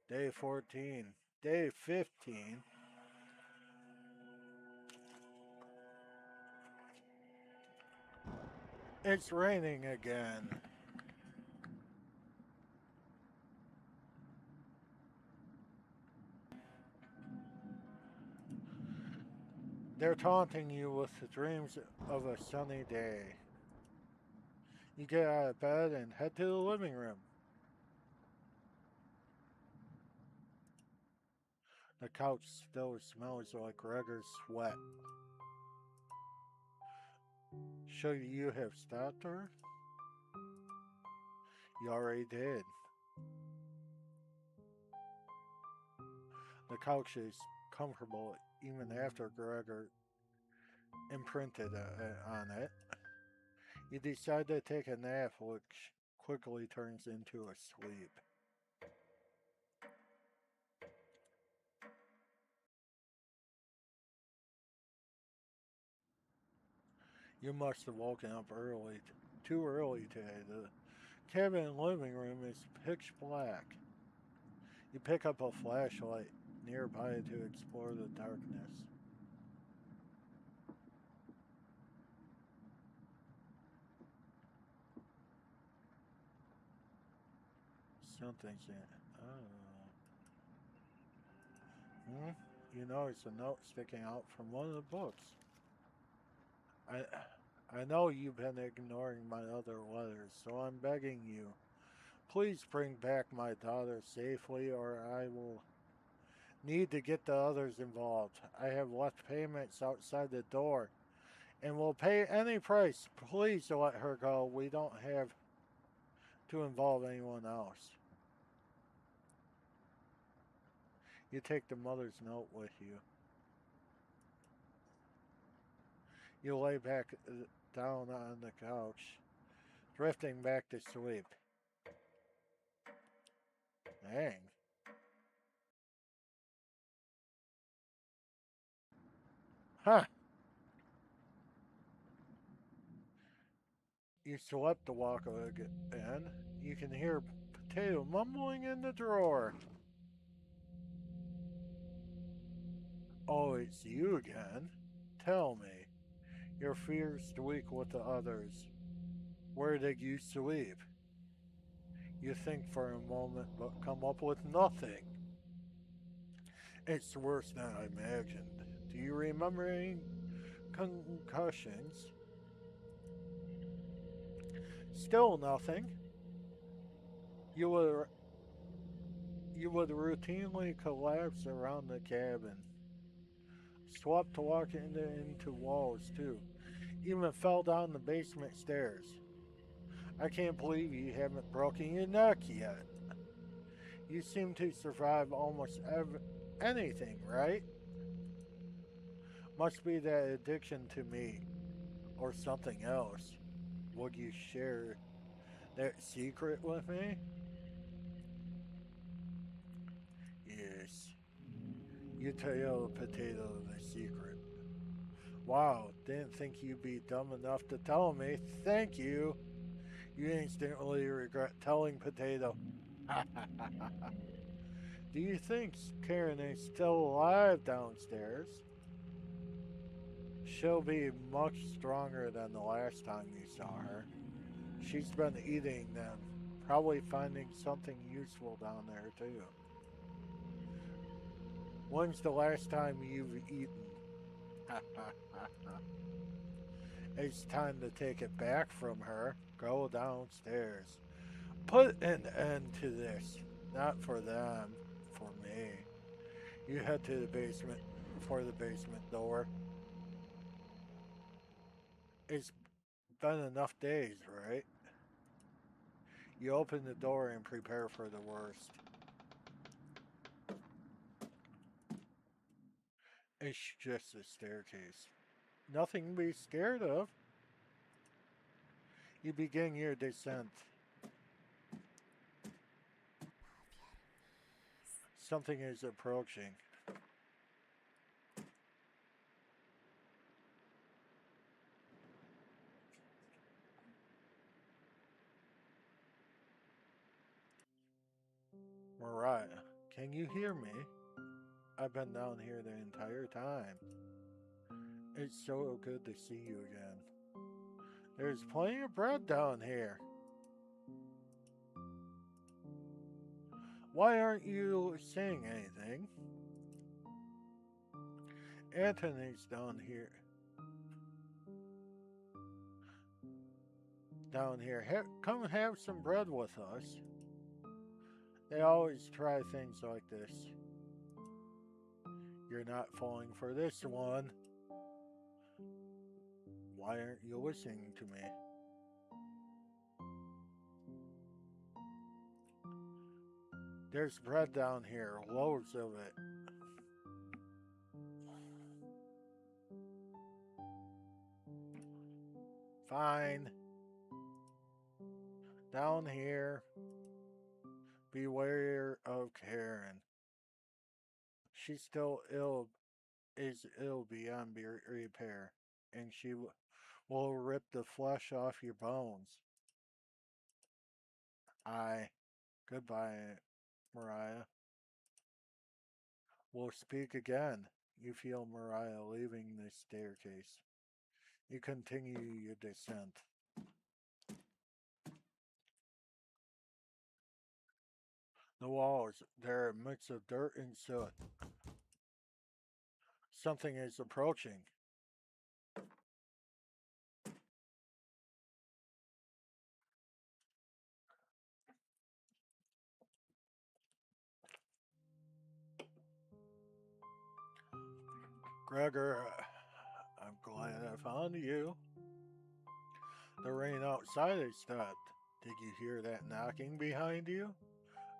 Day 14. Day 15. It's raining again. They're taunting you with the dreams of a sunny day. You get out of bed and head to the living room. The couch still smells like Gregor's sweat. Should you have stopped her? You already did. The couch is comfortable even after Gregor imprinted on it. You decide to take a nap, which quickly turns into a sleep. You must have woken up too early today. The cabin and living room is pitch black. You pick up a flashlight nearby to explore the darkness. Something's in. Oh. Hmm? You notice a note sticking out from one of the books. I, I know you've been ignoring my other letters, so I'm begging you. Please bring back my daughter safely, or I will need to get the others involved. I have left payments outside the door and will pay any price. Please let her go. We don't have to involve anyone else. You take the mother's note with you. You lay back down on the couch, drifting back to sleep. Dang. Huh. You slept to walk again. You can hear Potato mumbling in the drawer. Oh, it's you again. Tell me, your fears to week with the others. Where did you sleep? You think for a moment, but come up with nothing. It's worse than I imagined. Do you remember any concussions? Still nothing. You would you would routinely collapse around the cabin. Swapped to walk into walls too. Even fell down the basement stairs. I can't believe you haven't broken your neck yet. You seem to survive almost anything, right? Must be that addiction to me or something else. Would you share that secret with me? Yes. You tell the potato the secret. Wow, didn't think you'd be dumb enough to tell me. Thank you. You instantly regret telling Potato. Do you think Karen is still alive downstairs? She'll be much stronger than the last time you saw her. She's been eating them, probably finding something useful down there too. When's the last time you've eaten? It's time to take it back from her. Go downstairs. Put an end to this. Not for them, for me. You head to the basement for the basement door. It's been enough days, right? You open the door and prepare for the worst. It's just a staircase. Nothing to be scared of. You begin your descent. Something is approaching. Mariah, can you hear me? I've been down here the entire time. It's so good to see you again. There's plenty of bread down here. Why aren't you saying anything? Anthony's down here. Down here. Come have some bread with us. They always try things like this. You're not falling for this one. Why aren't you listening to me? There's bread down here, loads of it. Fine. Down here. Beware of Karen. She's still ill, is ill beyond repair, and she will rip the flesh off your bones. Aye. Goodbye, Mariah. We'll speak again. You feel Mariah leaving the staircase. You continue your descent. The walls, they're a mix of dirt and soot. Something is approaching. Gregor, I'm glad I found you. The rain outside has stopped. Did you hear that knocking behind you?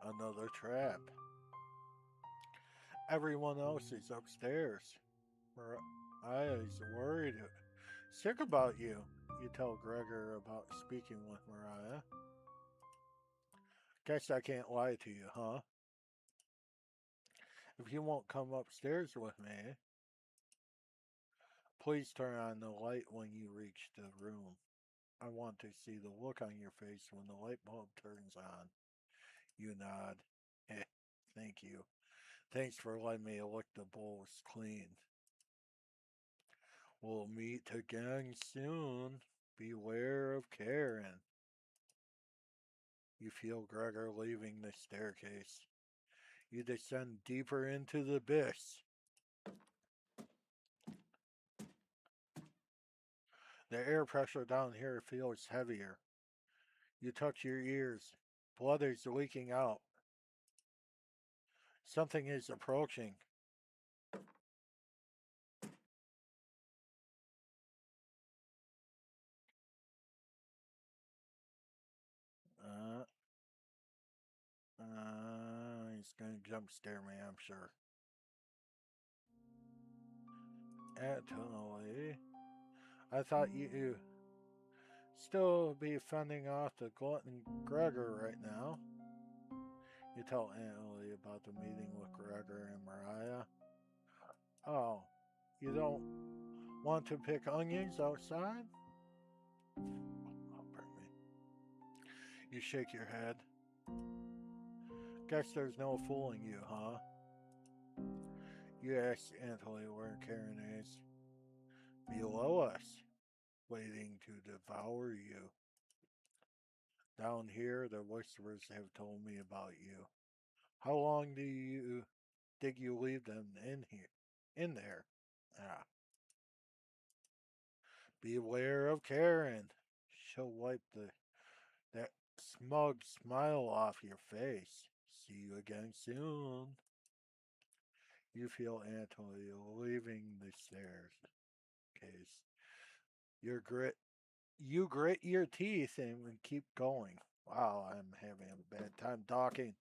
Another trap. Everyone else is upstairs. Mariah's worried, sick about you. You tell Gregor about speaking with Mariah. Guess I can't lie to you, huh? If you won't come upstairs with me, please turn on the light when you reach the room. I want to see the look on your face when the light bulb turns on. You nod. Eh, thank you. Thanks for letting me lick the bowls clean. We'll meet again soon. Beware of Karen. You feel Gregor leaving the staircase. You descend deeper into the abyss. The air pressure down here feels heavier. You touch your ears. Blood is leaking out. Something is approaching. Uh, he's gonna jump scare me, I'm sure. Actually, I thought you still be fending off the glutton Gregor right now. You tell Aunt Lily about the meeting with Gregor and Mariah. Oh, you don't want to pick onions outside? Oh, pardon me. You shake your head. Guess there's no fooling you, huh? You ask Aunt Lily where Karen is. Below us, waiting to devour you. Down here, the whisperers have told me about you. How long do you think you leave them in here? In there? Ah. Beware of Karen. She'll wipe that smug smile off your face. See you again soon. You feel Anthony leaving the stairs. Case. You grit your teeth and keep going. Wow, I'm having a bad time talking.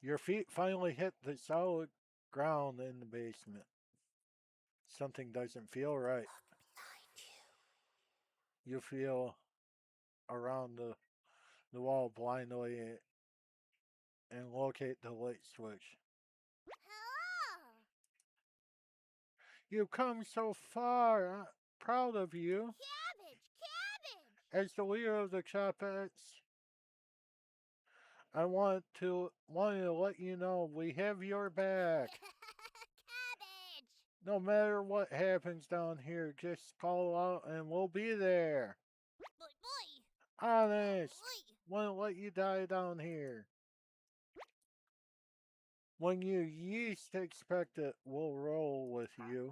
Your feet finally hit the solid ground in the basement. Something doesn't feel right. You feel around the wall blindly and locate the light switch. Hello! You've come so far. I'm proud of you. Cabbage! Cabbage! As the leader of the Chompettes, I wanted to let you know we have your back. Cabbage! No matter what happens down here, just call out and we'll be there. Boy! Honest. Boy! Won't let you die down here. When you least expect it, we'll roll with you.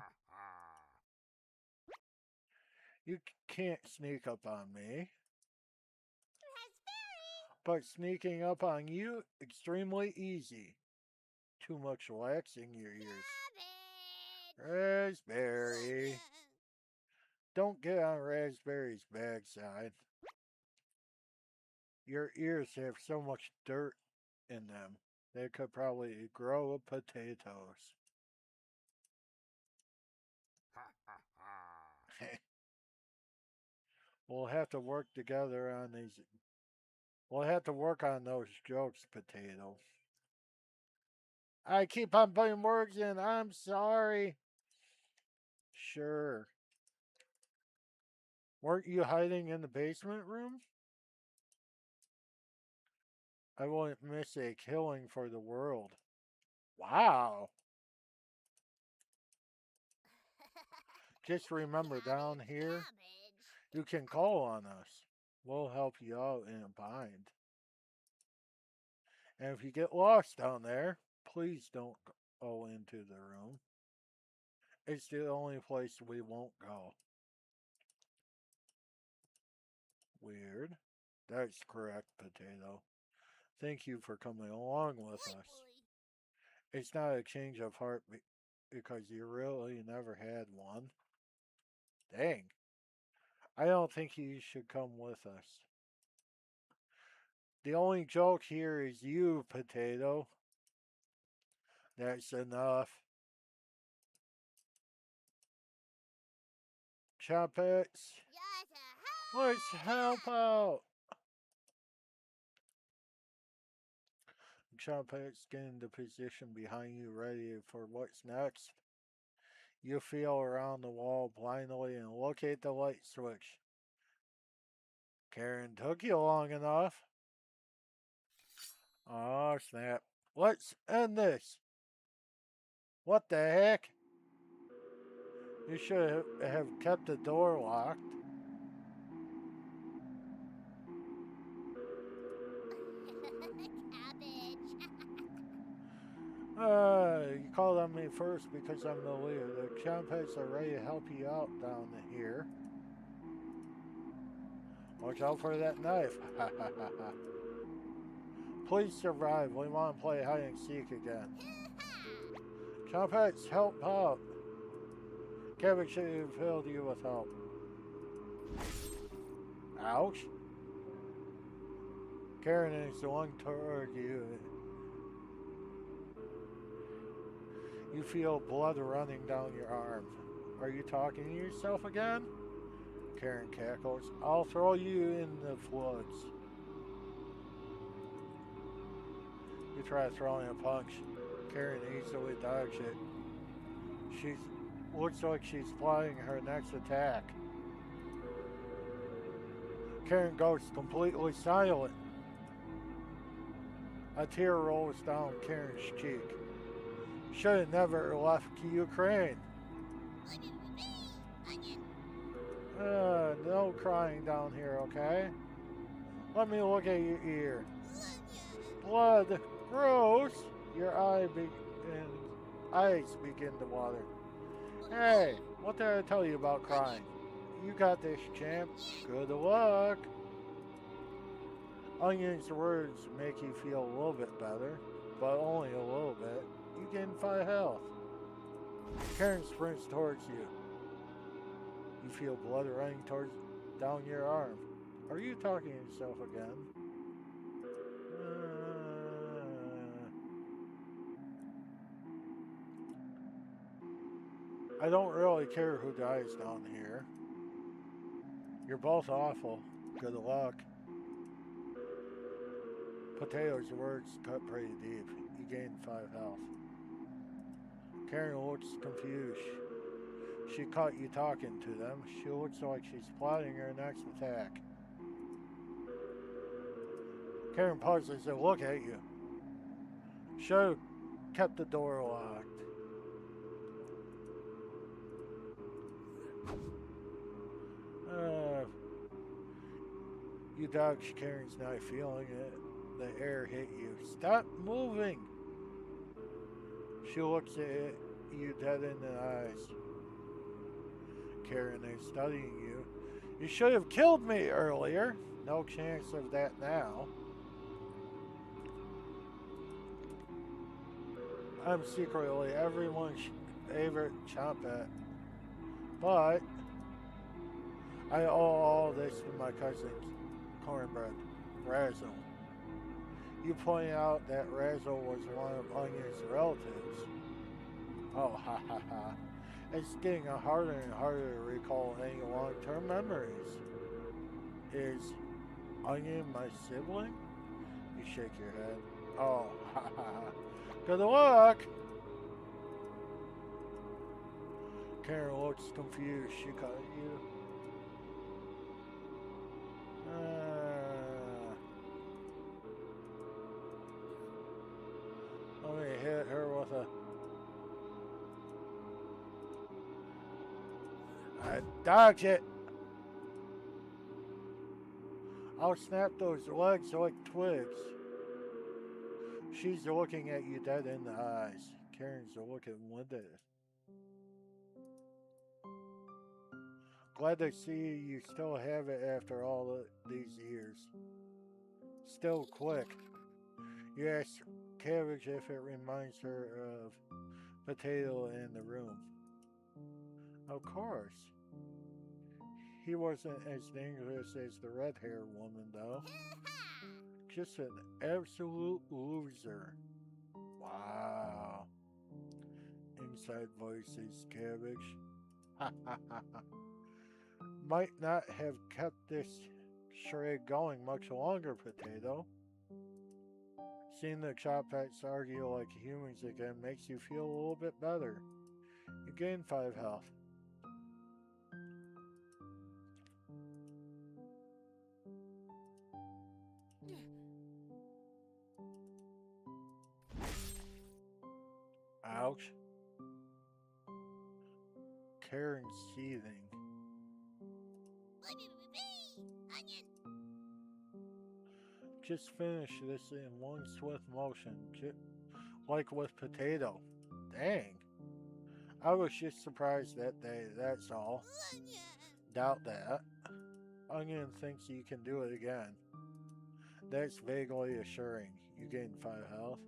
You can't sneak up on me. Raspberry! But sneaking up on you, extremely easy. Too much wax in your ears. Cabbage! Raspberry. Don't get on Raspberry's backside. Your ears have so much dirt in them, they could probably grow potatoes. We'll have to work together on these. We'll have to work on those jokes, potato. I keep on putting words in. I'm sorry. Sure. Weren't you hiding in the basement room? I wouldn't miss a killing for the world. Wow. Just remember down here, Cabbage! you can call on us. We'll help you out in a bind. And if you get lost down there, please don't go into the room. It's the only place we won't go. Weird. That's correct, Potato. Thank you for coming along with us. It's not a change of heart because you really never had one. Dang. I don't think you should come with us. The only joke here is you, Potato. That's enough. Chompettes, let's help out. Chompettes get into position behind you, ready for what's next. You feel around the wall blindly and locate the light switch. Karen took you long enough. Oh, snap. Let's end this. What the heck? You should have kept the door locked. Cabbage! You called on me first because I'm the leader. The Chompettes are ready to help you out down here. Watch out for that knife. Please survive. We want to play hide and seek again. Chompettes, help out. Kevin should have filled you with help. Ouch. Karen is the one toward you. You feel blood running down your arm. Are you talking to yourself again? Karen cackles. I'll throw you in the floods. You try throwing a punch. Karen easily dodges it. She looks like she's plotting her next attack. Karen goes completely silent. A tear rolls down Karen's cheek. Should have never left Ukraine. No crying down here, okay? Let me look at your ear. Blood. Gross. Your eyes begin to water. Hey, what did I tell you about crying? You got this, champ. Good luck. Onion's words make you feel a little bit better, but only a little bit. You gain 5 health. Karen sprints towards you. You feel blood running towards down your arm. Are you talking to yourself again? I don't really care who dies down here. You're both awful. Good luck. Potato's words cut pretty deep. You gain 5 health. Karen looks confused. She caught you talking to them. She looks like she's plotting her next attack. Karen pauses to look at you. Should have kept the door locked. You dodge Karen's knife, feeling it. The air hit you. Stop moving! She looks at you dead in the eyes. Karen is studying you. You should have killed me earlier. No chance of that now. I'm secretly everyone's favorite Chompette. But I owe all this to my cousin Cornbread, Razzle. You point out that Razzle was one of Onion's relatives. Oh, ha ha ha. It's getting harder and harder to recall any long-term memories. Is Onion my sibling? You shake your head. Oh, ha ha ha. Good luck! Karen looks confused. She cut you. Let me hit her with a... I dodge it! I'll snap those legs like twigs. She's looking at you dead in the eyes. Karen's looking winded. Glad to see you still have it after all these years. Still quick. You ask Cabbage if it reminds her of Potato in the room. Of course. He wasn't as dangerous as the red-haired woman, though. Just an absolute loser. Wow. Inside voices, Cabbage. Ha ha ha ha. Might not have kept this charade going much longer, Potato. Seeing the Chompettes argue like humans again makes you feel a little bit better. You gain 5 health. Ouch. Karen's seething. Onion. Just finish this in one swift motion, like with Potato. Dang. I was just surprised that day, that's all. Onion. Doubt that. Onion thinks you can do it again. That's vaguely assuring. You gain 5 health.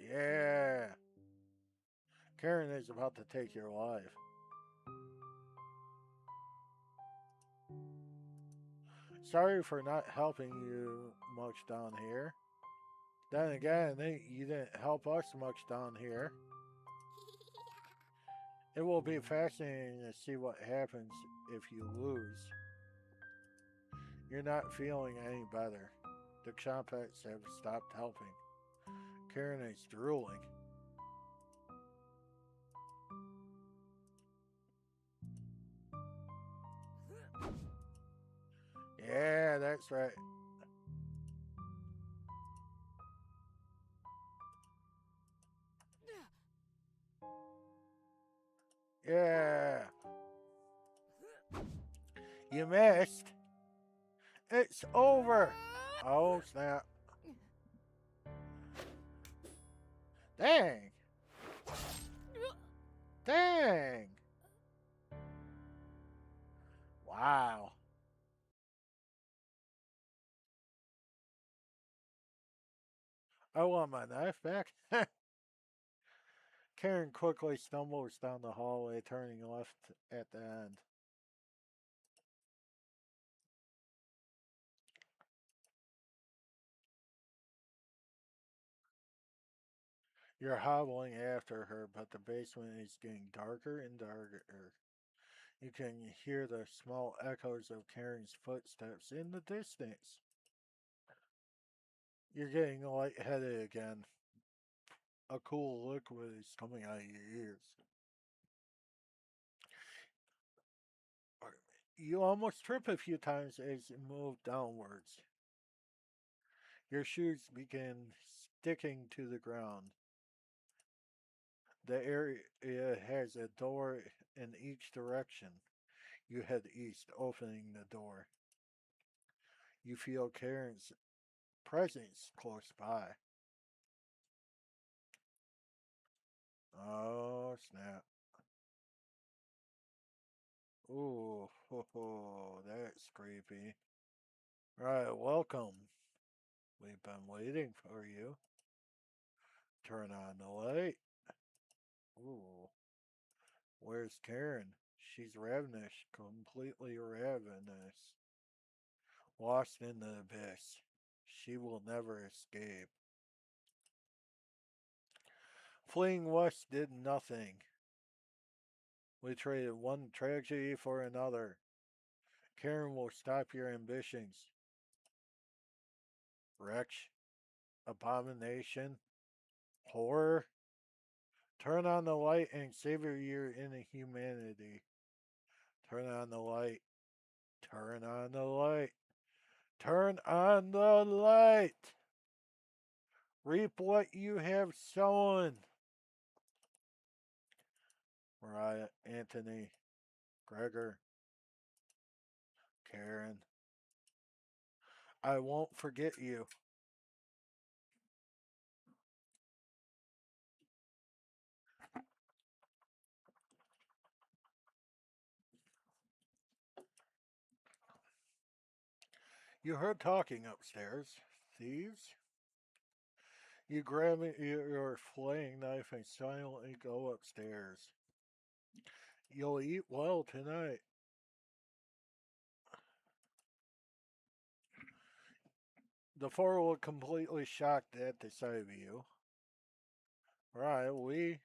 Yeah. Karen is about to take your life. Sorry for not helping you much down here. Then again, you didn't help us much down here. It will be fascinating to see what happens if you lose. You're not feeling any better. The Chompettes have stopped helping. Karen is drooling. Yeah, that's right. Yeah. You missed. It's over. Oh, snap. Dang. Dang. Wow. I want my knife back. Karen quickly stumbles down the hallway, turning left at the end. You're hobbling after her, but the basement is getting darker and darker. You can hear the small echoes of Karen's footsteps in the distance. You're getting lightheaded again. A cool liquid is coming out of your ears. You almost trip a few times as you move downwards. Your shoes begin sticking to the ground. The area has a door in each direction. You head east, opening the door. You feel Karen's presence close by. Oh, snap. Ooh, ho, ho, that's creepy. Right, welcome. We've been waiting for you. Turn on the light. Ooh, where's Karen? She's ravenous, completely ravenous. Lost in the abyss. She will never escape. Fleeing west did nothing. We traded one tragedy for another. Karen will stop your ambitions. Wretch, abomination, horror. Turn on the light and savor your inhumanity. Turn on the light. Turn on the light. Turn on the light. Reap what you have sown. Mariah, Anthony, Gregor, Karen. I won't forget you. You heard talking upstairs. Thieves? You grab your flaying knife and silently go upstairs. You'll eat well tonight. The four look completely shocked at the sight of you. Right,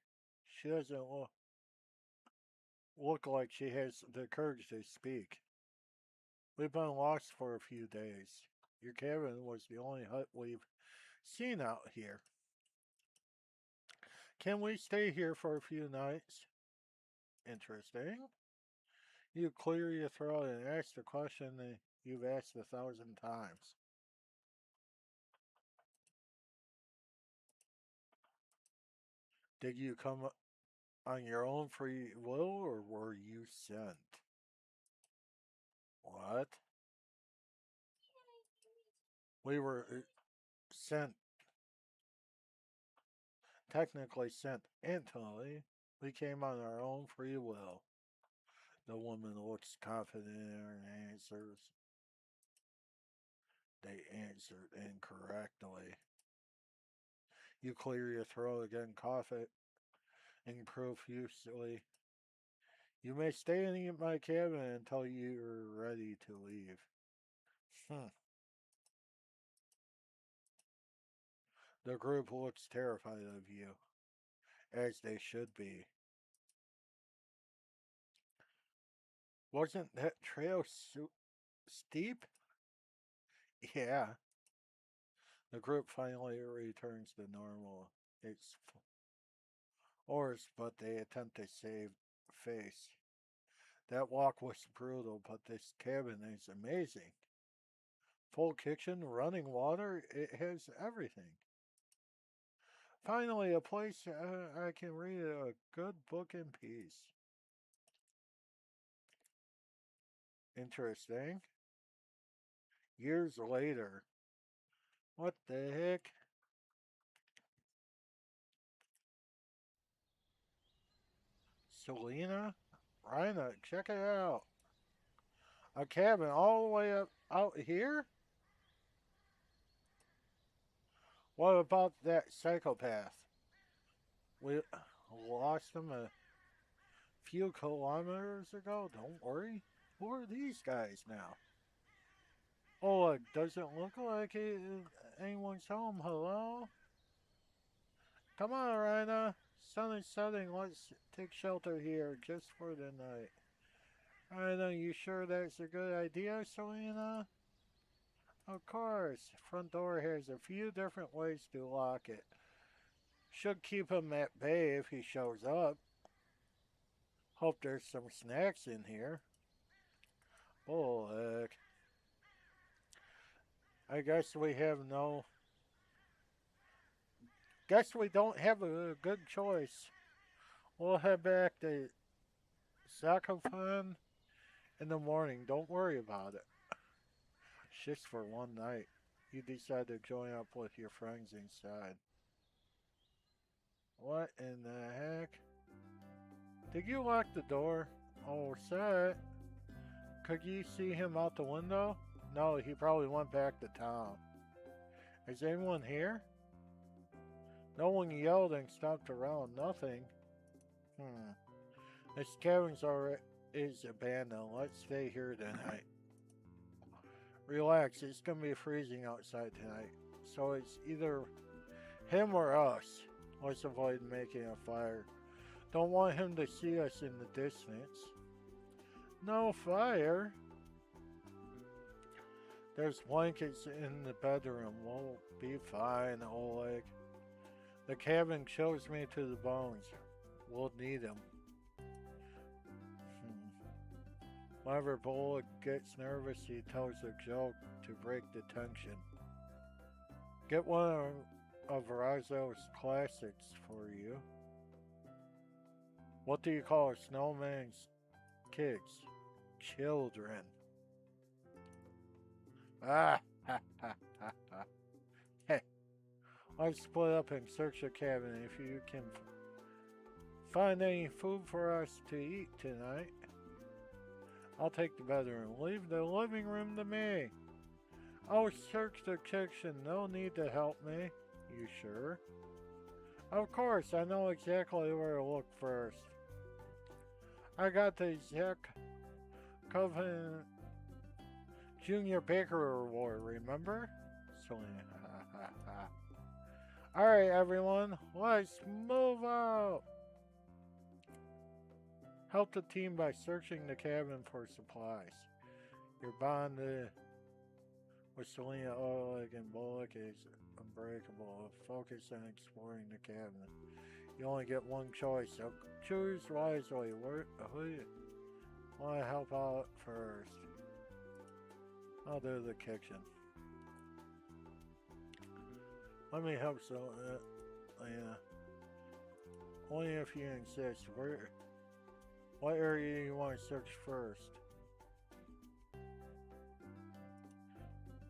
she doesn't look like she has the courage to speak. We've been lost for a few days. Your cabin was the only hut we've seen out here. Can we stay here for a few nights? Interesting. You clear your throat and ask the question that you've asked 1,000 times. Did you come on your own free will or were you sent? What? We were sent, technically sent instantly. We came on our own free will. The woman looks confident in her answers. They answered incorrectly. You clear your throat again, cough it, and profusely. You may stay in my cabin until you're ready to leave. Hmm. The group looks terrified of you, as they should be. Wasn't that trail steep? Yeah. The group finally returns to normal. It's oars, but they attempt to save face. That walk was brutal, but this cabin is amazing. Full kitchen, running water, it has everything. Finally, a place I can read a good book in peace. Interesting. Years later. What the heck? Selena? Rhina, check it out. A cabin all the way up out here? What about that psychopath? We lost him a few kilometers ago. Don't worry. Who are these guys now? Oh, it doesn't look like anyone's home. Hello? Come on, Rhina. Sun is setting. Let's take shelter here just for the night. Rhina, you sure that's a good idea, Selena? Of course. Front door has a few different ways to lock it. Should keep him at bay if he shows up. Hope there's some snacks in here. Oh, heck. I guess we have no. Guess we don't have a good choice. We'll head back to Zakopane in the morning. Don't worry about it. It's just for one night. You decide to join up with your friends inside. What in the heck? Did you lock the door? Oh, set. Could you see him out the window? No, he probably went back to town. Is anyone here? No one yelled and stopped around. Nothing. This is abandoned. Let's stay here tonight. Relax. It's gonna be freezing outside tonight. So it's either him or us. Let's avoid making a fire. Don't want him to see us in the distance. No fire. There's blankets in the bedroom. We'll be fine, Oleg. The cabin chills me to the bones. We'll need him. Whenever Oleg gets nervous, he tells a joke to break the tension. Get one of Razzo's classics for you. What do you call a snowman's kids? Children. Ah, ha, ha, ha, ha. Hey, let's split up and search the cabin if you can find any food for us to eat tonight. I'll take the bedroom. Leave the living room to me. I'll search the kitchen. No need to help me. You sure? Of course, I know exactly where to look first. I got the Zek Coven Junior Baker Award, remember? Alright, everyone, let's move out! Help the team by searching the cabin for supplies. Your bond with Selena, Oleg, and Bullock is unbreakable. Focus on exploring the cabin. You only get one choice, so choose wisely. Who do you want to help out first? I'll do the kitchen. Let me help Lena. Only if you insist. What area do you want to search first?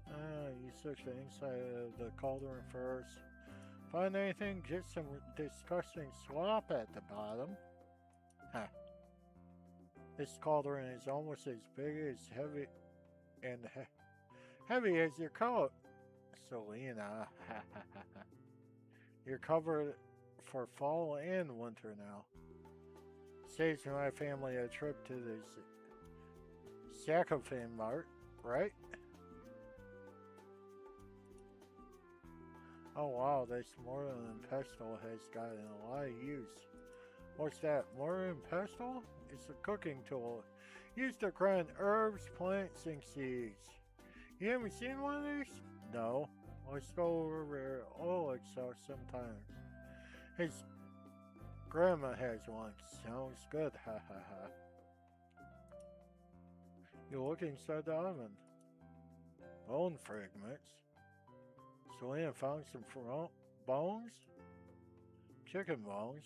You search the inside of the cauldron first. Find anything? Just some disgusting slop at the bottom. Huh. This cauldron is almost as big as heavy as your coat. Selena. You're covered for fall and winter now. Saves my family a trip to the Zakopane Mart, right? Oh wow, this mortar and pestle has gotten a lot of use. What's that? Mortar and pestle? It's a cooking tool. Used to grind herbs, plants, and seeds. You haven't seen one of these? No. Let's go over where Oleg saw sometimes. His grandma has one. Sounds good, ha ha ha. You look inside the oven. Bone fragments. Selena found some bones? Chicken bones.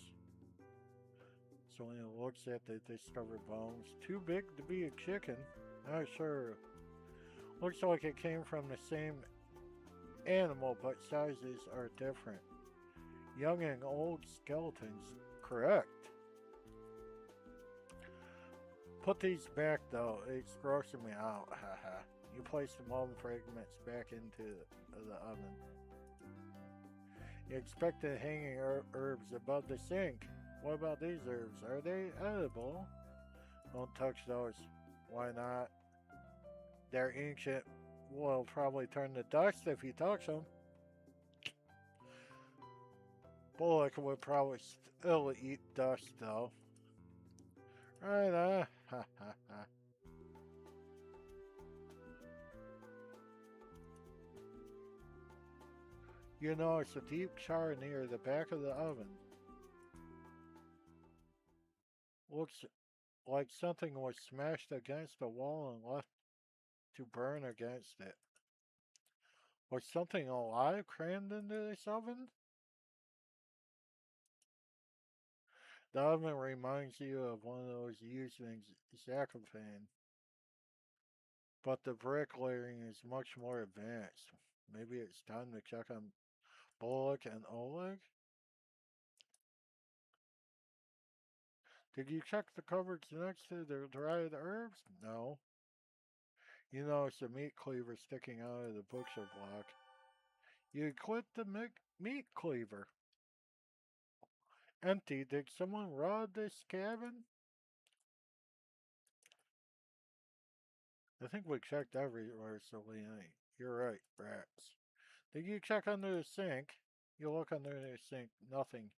Selena looks at the discovered bones. Too big to be a chicken. Not sure. Looks like it came from the same animal, but sizes are different. Young and old skeletons. Correct. Put these back though. It's grossing me out. Haha. You place the bone fragments back into the oven. You expected hanging herbs above the sink. What about these herbs? Are they edible? Don't touch those. Why not? They're ancient. Will probably turn to dust if you touch them. Bullock would probably still eat dust though. Right, ha ha ha. You know, it's a deep char near the back of the oven. Looks like something was smashed against the wall and left to burn against it. Was something alive crammed into this oven? The oven reminds you of one of those used in Zakopane, but the bricklaying is much more advanced. Maybe it's time to check on Bullock and Oleg? Did you check the cupboards next to the dried herbs? No. You notice a meat cleaver sticking out of the butcher block. You clipped the meat cleaver. Empty. Did someone rob this cabin? I think we checked everywhere, Selena. You're right, rats. Did you check under the sink? You look under the sink. Nothing.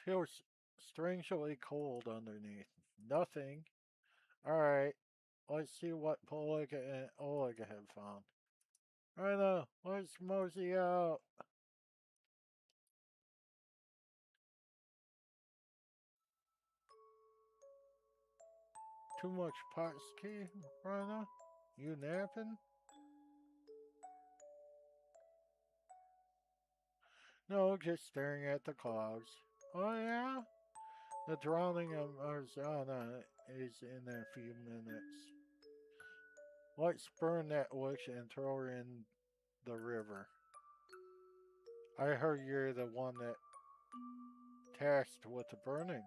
Feels strangely cold underneath. Nothing. Alright. Let's see what Polika and Oleg have found. Right now, let's mosey out. Too much potski, Rana? You napping? No, just staring at the clouds. Oh yeah? The drowning of Marzana is in a few minutes. Let's burn that witch and throw her in the river. I heard you're the one that tasked with the burning.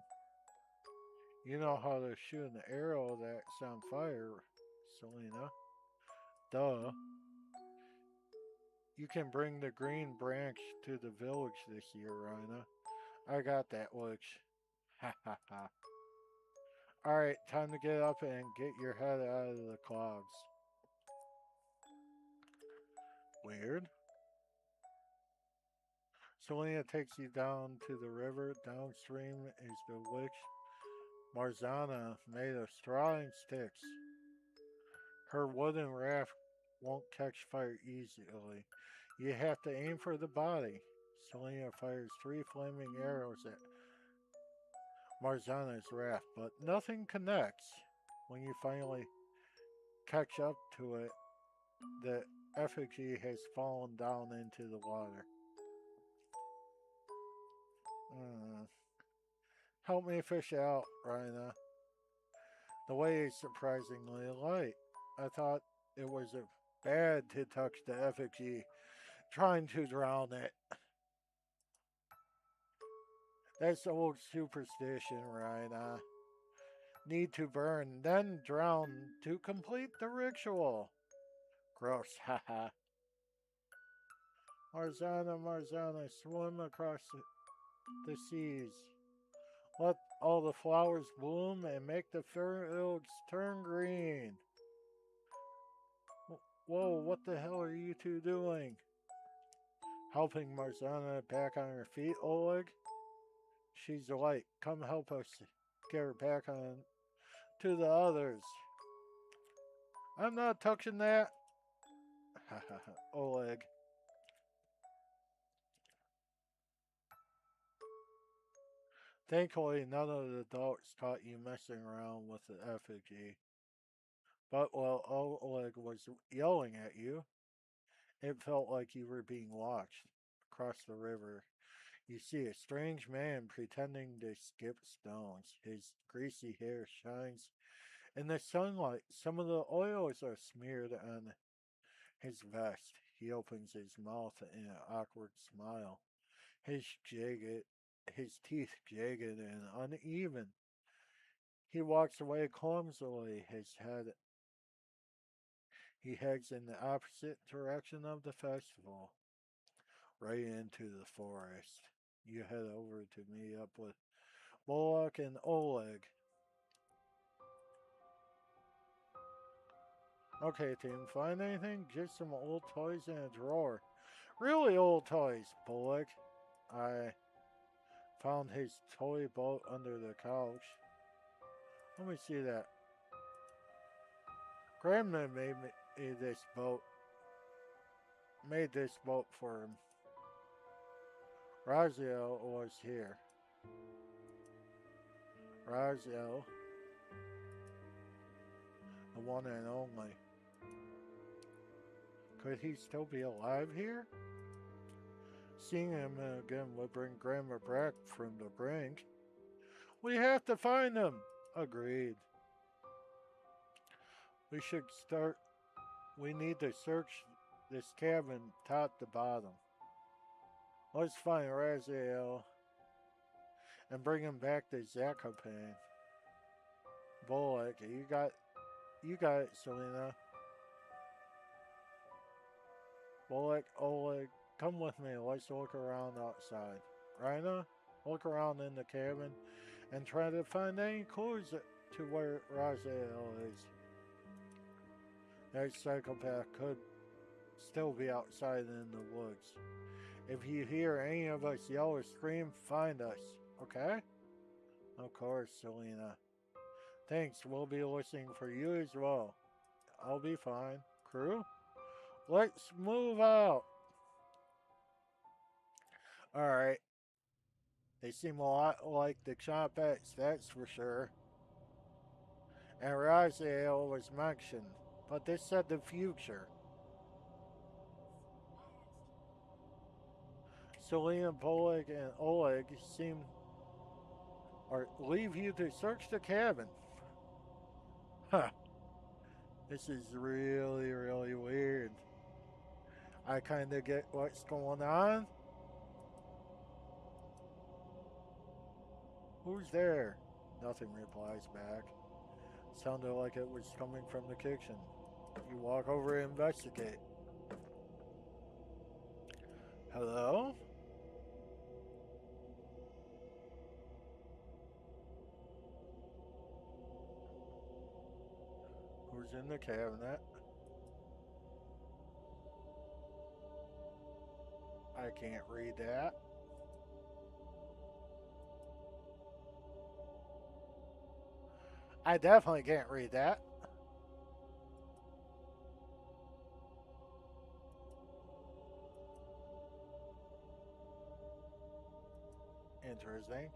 You know how to shoot an arrow that's on fire, Selena. Duh. You can bring the green branch to the village this year, Rhina. I got that witch. Ha ha ha. Alright, time to get up and get your head out of the clouds. Weird. Selena takes you down to the river. Downstream is the witch Marzana made of straw and sticks. Her wooden raft won't catch fire easily. You have to aim for the body. Selena fires 3 flaming arrows at Marzana's raft, but nothing connects. When you finally catch up to it, the effigy has fallen down into the water. Mm. Help me fish out, Rhina. The way is surprisingly light. I thought it was bad to touch the effigy, trying to drown it. That's old superstition, Rhina. Need to burn, then drown to complete the ritual. Gross, haha. Marzana, Marzana, swim across the seas. Let all the flowers bloom and make the fields turn green. Whoa, what the hell are you two doing? Helping Marzana back on her feet, Oleg? She's light. Come help us get her back on to the others. I'm not touching that. Oleg. Thankfully, none of the adults caught you messing around with the effigy. But while Oleg was yelling at you, it felt like you were being watched. Across the river, you see a strange man pretending to skip stones. His greasy hair shines in the sunlight. Some of the oils are smeared on his vest. He opens his mouth in an awkward smile. His jagged, his teeth jagged and uneven. He walks away clumsily. He heads in the opposite direction of the festival. right into the forest. You head over to meet up with Bullock and Oleg. Okay, team, find anything? Just some old toys in a drawer. Really old toys, Bullock. I found his toy boat under the couch. Let me see that. Grandma me this boat. Made this boat for him. Raziel was here. Raziel, the one and only. Could he still be alive here? Seeing him again would bring Grandma back from the brink. We have to find him. Agreed. We should start. We need to search this cabin top to bottom. Let's find Raziel and bring him back to Zakopane. Bullock, you got it, Selena. Bullock, Oleg, come with me. Let's look around outside. Rhina, look around in the cabin and try to find any clues to where Raziel is. That psychopath could still be outside in the woods. If you hear any of us yell or scream, find us, okay? Of course, Selena. Thanks, we'll be listening for you as well. I'll be fine. Crew, let's move out. Alright, they seem a lot like the Chompettes, that's for sure. And Raziel was mentioned, but this said the future. Selena, Bullock, and Oleg seem or leave you to search the cabin. Huh. This is really, really weird. I kind of get what's going on. Who's there? Nothing replies back. Sounded like it was coming from the kitchen. You walk over and investigate. Hello? Who's in the cabinet? I can't read that. I definitely can't read that. Interesting.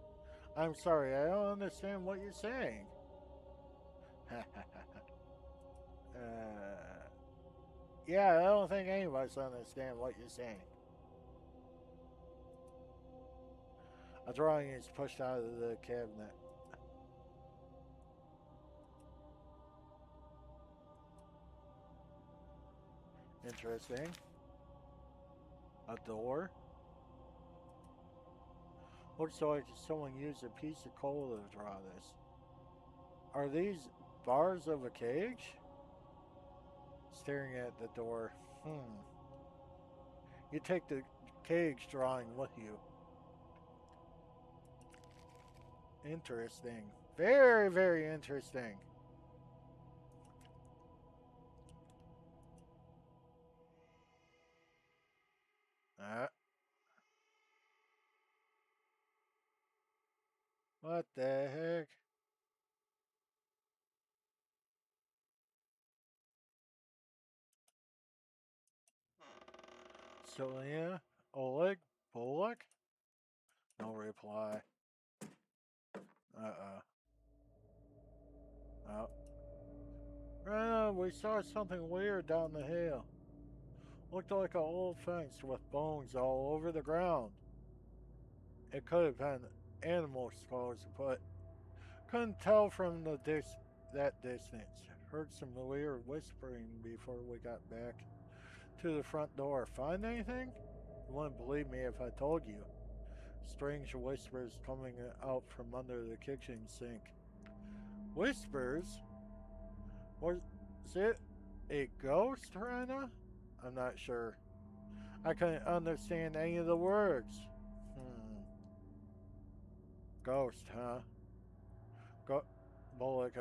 I'm sorry, I don't understand what you're saying. Yeah, I don't think any of us understand what you're saying. A drawing is pushed out of the cabinet. Interesting. A door. Looks like someone used a piece of coal to draw this. Are these bars of a cage? Staring at the door. You take the cage drawing with you. Interesting. Very, very interesting. Uh, what the heck? Selena? Oleg? Bullock? No reply. Uh-uh. Oh. We saw something weird down the hill. Looked like an old fence with bones all over the ground. It could have been animal skulls, but couldn't tell from that distance. Heard some weird whispering before we got back to the front door. Find anything? You wouldn't believe me if I told you. Strange whispers coming out from under the kitchen sink. Whispers? Was it a ghost, Rana? I'm not sure. I couldn't understand any of the words. Hmm. Ghost, huh? Go. Bullock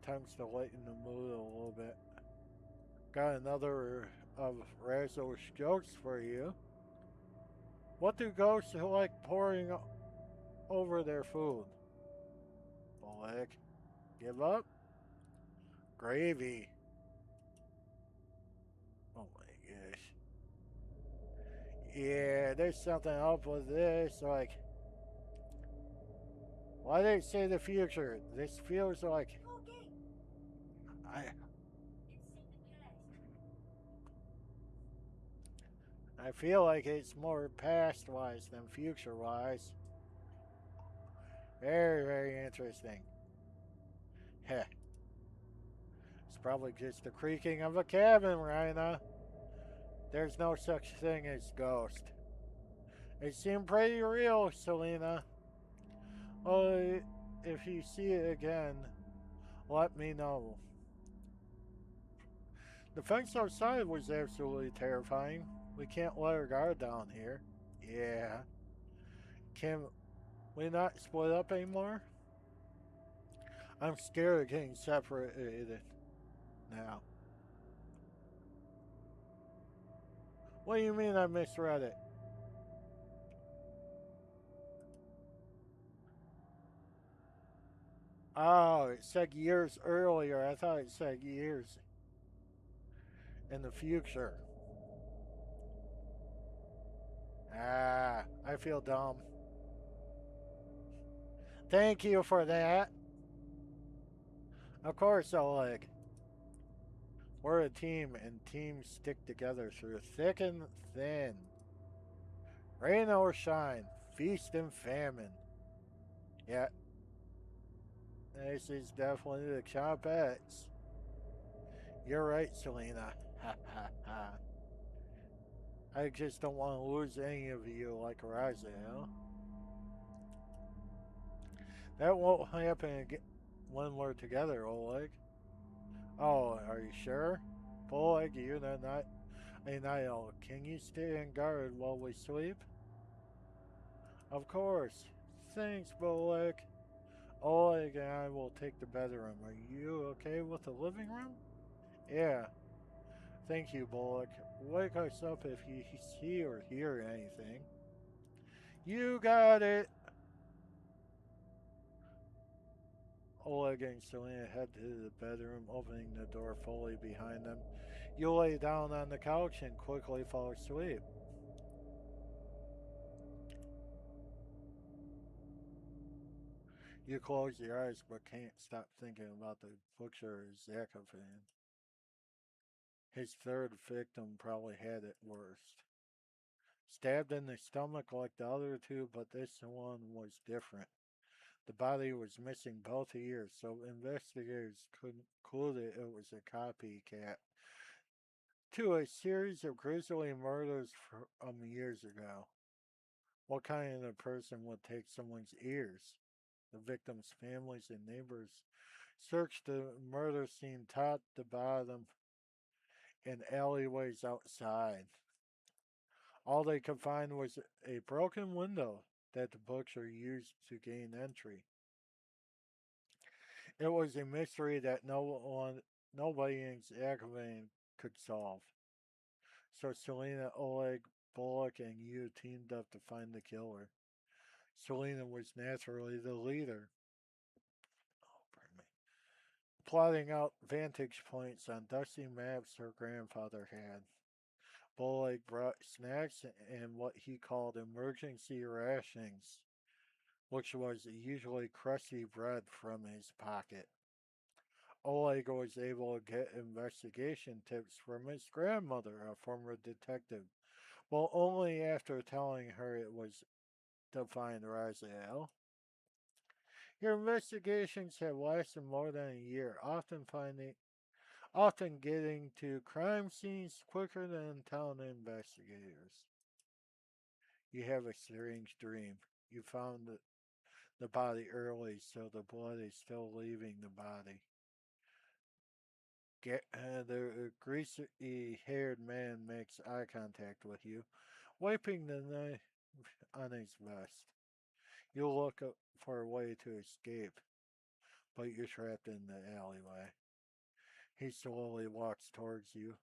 attempts to lighten the mood a little bit. Got another of Razzo's jokes for you. What do ghosts like pouring over their food? Bullock. Give up? Gravy. Oh my gosh. Yeah, there's something up with this. Like, why did it say the future? This feels like I I feel like it's more past wise than future wise. Very, very interesting. Heh. It's probably just the creaking of a cabin, Rhina. There's no such thing as ghost. It seemed pretty real, Selena. Oh, if you see it again, let me know. The fence outside was absolutely terrifying. We can't let our guard down here. Yeah. Can we not split up anymore? I'm scared of getting separated now. What do you mean I misread it? Oh, it said years earlier. I thought it said years in the future. Ah, I feel dumb. Thank you for that. Of course, Oleg. We're a team, and teams stick together through thick and thin. Rain or shine, feast and famine. Yeah, this is definitely the Chompettes. You're right, Selena. Ha ha ha. I just don't want to lose any of you like Raziel. That won't happen when we're together, Oleg. Oh, are you sure? Oleg, you're not a Nile. Can you stay on guard while we sleep? Of course. Thanks, Oleg. Oleg and I will take the bedroom. Are you okay with the living room? Yeah. Thank you, Bullock. Wake us up if you see or hear anything. You got it. Oleg and Selena head to the bedroom, opening the door fully behind them. You lay down on the couch and quickly fall asleep. You close your eyes but can't stop thinking about the butcher Zakophan. His third victim probably had it worst. Stabbed in the stomach like the other two, but this one was different. The body was missing both ears, so investigators concluded it was a copycat to a series of grisly murders from years ago. What kind of person would take someone's ears? The victims' families and neighbors searched the murder scene top to bottom and alleyways outside. All they could find was a broken window that the butcher used to gain entry. It was a mystery that nobody in Zakhavan could solve. So Selena, Oleg, Bullock, and you teamed up to find the killer. Selena was naturally the leader. Oh, pardon me. Plotting out vantage points on dusty maps her grandfather had. Bullock brought snacks and what he called emergency rationings, which was usually crusty bread from his pocket. Oleg was able to get investigation tips from his grandmother, a former detective, but only after telling her it was to find Raziel. Your investigations have lasted more than a year, often getting to crime scenes quicker than town investigators. You have a strange dream. You found the body early, so the blood is still leaving the body. The greasy-haired man makes eye contact with you, wiping the knife on his vest. You look up for a way to escape, but you're trapped in the alleyway. He slowly walks towards you,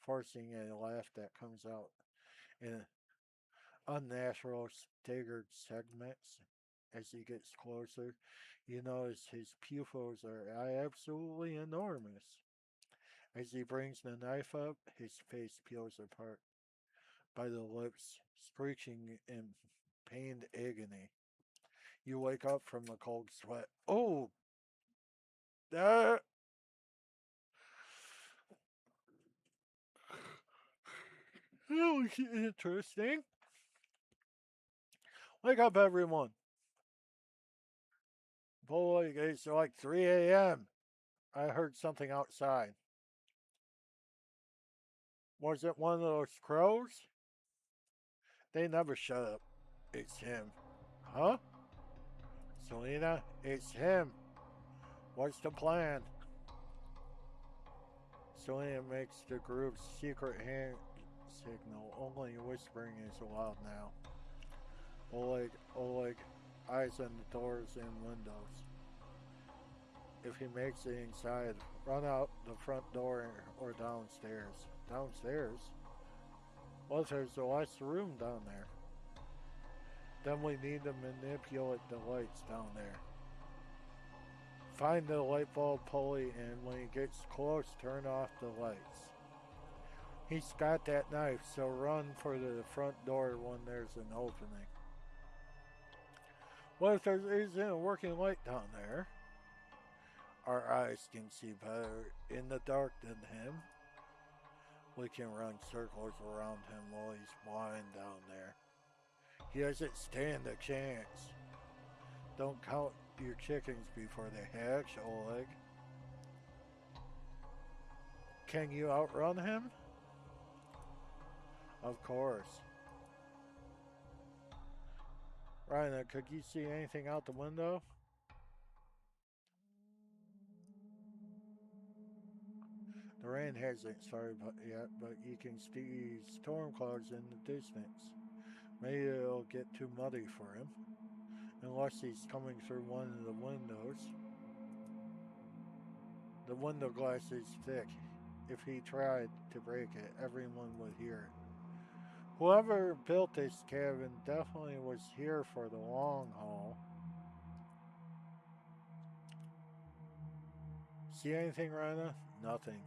forcing a laugh that comes out in unnatural, staggered segments. As he gets closer, you notice his pupils are absolutely enormous. As he brings the knife up, his face peels apart by the lips, screeching in pained agony. You wake up from the cold sweat. Oh, that. That was interesting. Wake up, everyone. Boy, it's like 3 a.m. I heard something outside. Was it one of those crows? They never shut up. It's him. Huh? Selena, it's him. What's the plan? Selena makes the group's secret hand signal. Only whispering is allowed now. Oleg, eyes on the doors and windows. If he makes it inside, run out the front door or downstairs. Downstairs? Well, there's a less room down there. Then we need to manipulate the lights down there. Find the light bulb pulley, and when he gets close, turn off the lights. He's got that knife, so run for the front door when there's an opening. What if there isn't a working light down there? Our eyes can see better in the dark than him. We can run circles around him while he's blind down there. He doesn't stand a chance. Don't count your chickens before they hatch, Oleg. Can you outrun him? Of course. Ryan, could you see anything out the window? The rain hasn't started yet, but you can see storm clouds in the distance. Maybe it'll get too muddy for him, unless he's coming through one of the windows. The window glass is thick. If he tried to break it, everyone would hear it. Whoever built this cabin definitely was here for the long haul. See anything, Rana? Nothing.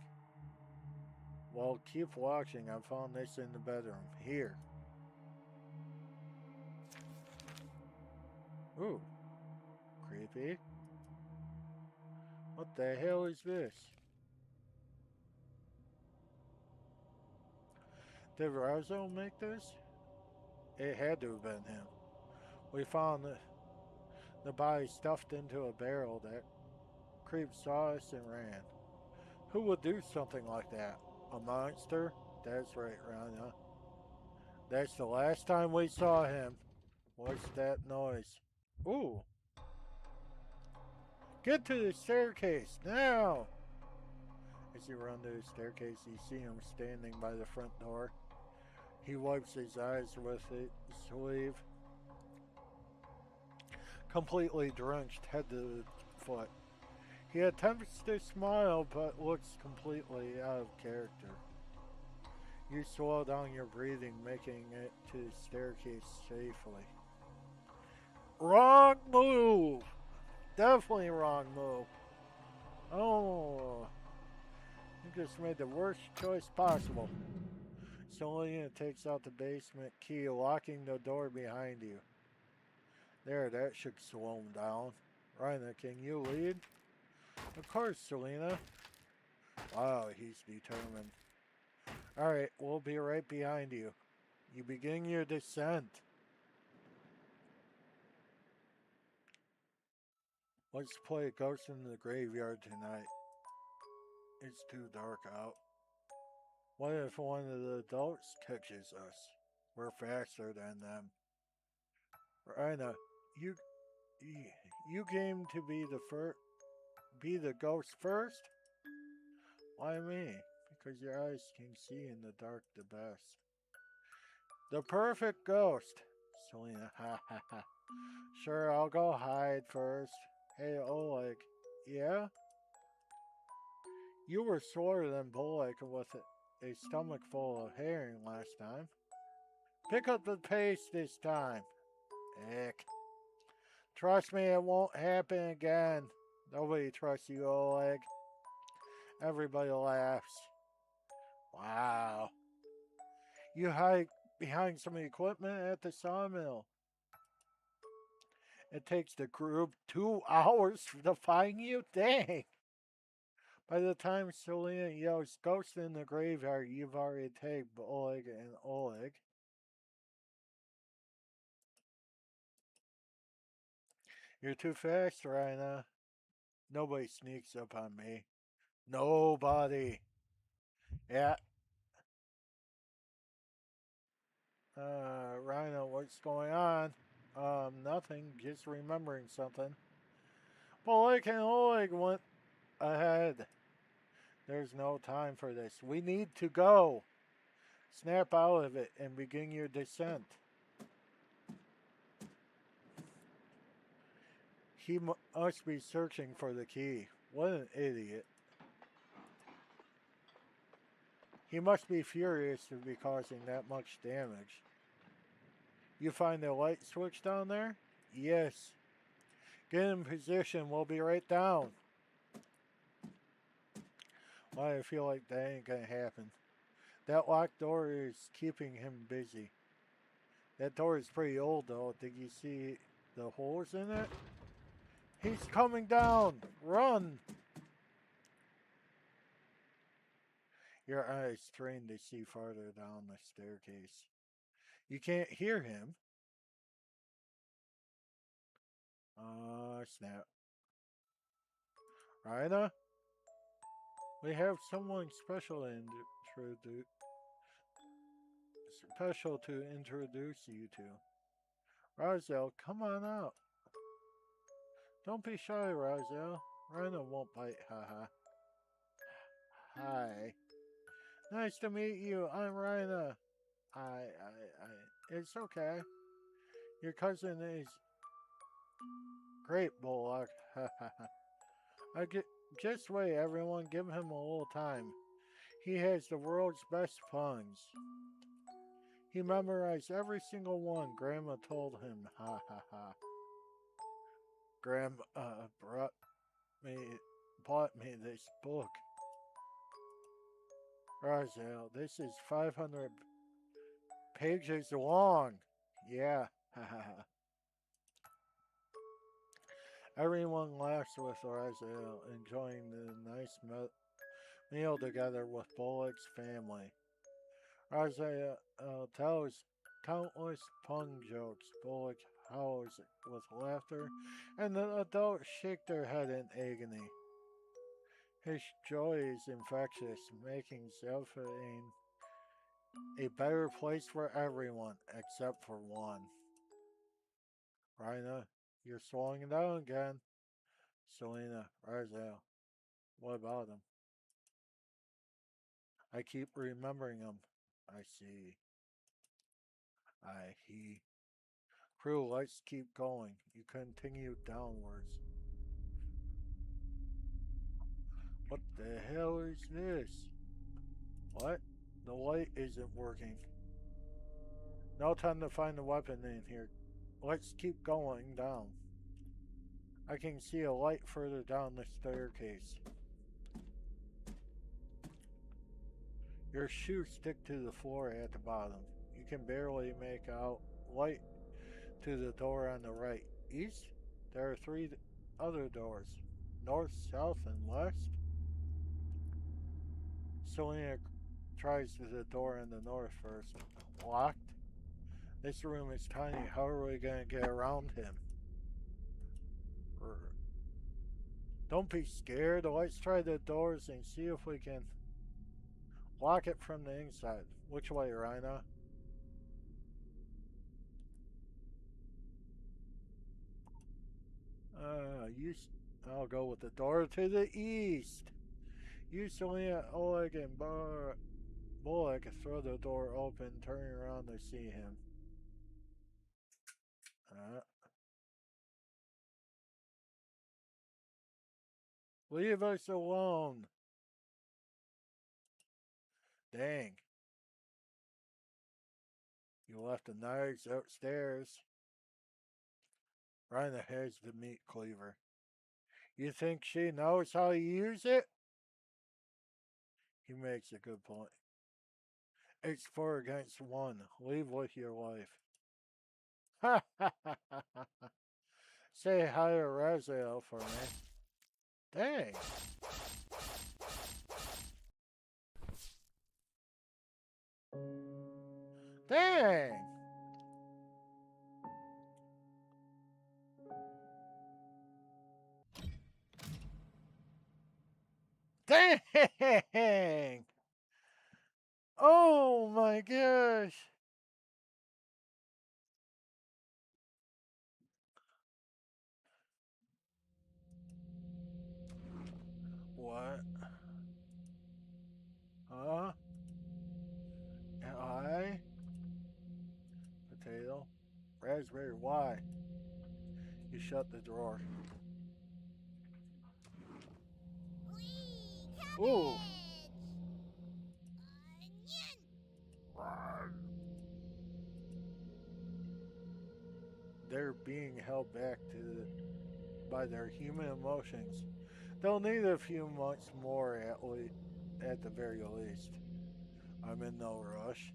Well, keep watching. I found this in the bedroom. Here. Ooh, creepy. What the hell is this? Did Razzo make this? It had to have been him. We found the body stuffed into a barrel. That creep saw us and ran. Who would do something like that? A monster? That's right, Rana. That's the last time we saw him. What's that noise? Ooh. Get to the staircase, now! As you run to the staircase, you see him standing by the front door. He wipes his eyes with his sleeve, completely drenched head to foot. He attempts to smile, but looks completely out of character. You slow down your breathing, making it to the staircase safely. Wrong move! Definitely wrong move. Oh, you just made the worst choice possible. Selena takes out the basement key, locking the door behind you. There, that should slow him down. Rhina, can you lead? Of course, Selena. Wow, he's determined. Alright, we'll be right behind you. You begin your descent. Let's play Ghost in the Graveyard tonight. It's too dark out. What if one of the adults catches us? We're faster than them. Rhina, you you game to be the ghost first? Why me? Because your eyes can see in the dark the best. The perfect ghost. Selena, ha ha ha. Sure, I'll go hide first. Hey, Oleg. Yeah? You were slower than Bolek with a stomach full of herring last time. Pick up the pace this time. Heck. Trust me, it won't happen again. Nobody trusts you, Oleg. Everybody laughs. Wow. You hide behind some equipment at the sawmill. It takes the group 2 hours to find you? Dang. By the time Selena yells ghost in the graveyard, you've already tagged Oleg and Oleg. You're too fast, Rhina. Nobody sneaks up on me. Nobody. Yeah. Rhino, what's going on? Nothing. Just remembering something. Oleg and Oleg went ahead. There's no time for this. We need to go. Snap out of it and begin your descent. He must be searching for the key. What an idiot. He must be furious to be causing that much damage. You find the light switch down there? Yes. Get in position. We'll be right down. Why, I feel like that ain't gonna happen. That locked door is keeping him busy. That door is pretty old though. Did you see the holes in it? He's coming down! Run! Your eyes strain to see farther down the staircase. You can't hear him. Snap. Rhina? We have someone special to introduce you to. Razel, come on out. Don't be shy, Razel. Rhina won't bite, haha. Hi. Nice to meet you. I'm Rhina. It's okay. Your cousin is great, Bullock. Ha ha ha. I get. Just wait, everyone. Give him a little time. He has the world's best puns. He memorized every single one Grandma told him. Ha ha ha. Grandma me, bought me this book. Razel, this is 500 pages long. Yeah. Ha ha ha. Everyone laughs with Razel, enjoying the nice meal together with Bullock's family. Razel tells countless pun jokes. Bullock howls with laughter, and the adults shake their head in agony. His joy is infectious, making Zelfane a better place for everyone except for one. Rhina, you're slowing down again. Selena, Razel, what about him? I keep remembering him. I see. He. Crew, let's keep going. You continue downwards. What the hell is this? What? The light isn't working. No time to find the weapon in here. Let's keep going down. I can see a light further down the staircase. Your shoes stick to the floor at the bottom. You can barely make out light to the door on the right. East, there are 3 other doors. North, south, and west. Selena tries the door on the north first. Locked? This room is tiny. How are we going to get around him? Don't be scared. Let's try the doors and see if we can lock it from the inside. Which way, Rhina? Uh, you. I'll go with the door to the east. Usually, Oleg and Bullock throw the door open, turning around to see him. Uh, Leave us alone. Dang. You left the knives upstairs. Rhina has the meat cleaver. You think she knows how to use it? He makes a good point. It's 4 against 1. Leave with your life. Ha ha ha ha ha. Say hi to Raziel for me. Dang. Dang. Dang. Oh my gosh. What? Huh? And I? Potato? Raspberry, why? You shut the drawer. Wee! Ooh. Cabbage! Onion! They're being held back by their human emotions. They'll need a few months more at the very least. I'm in no rush.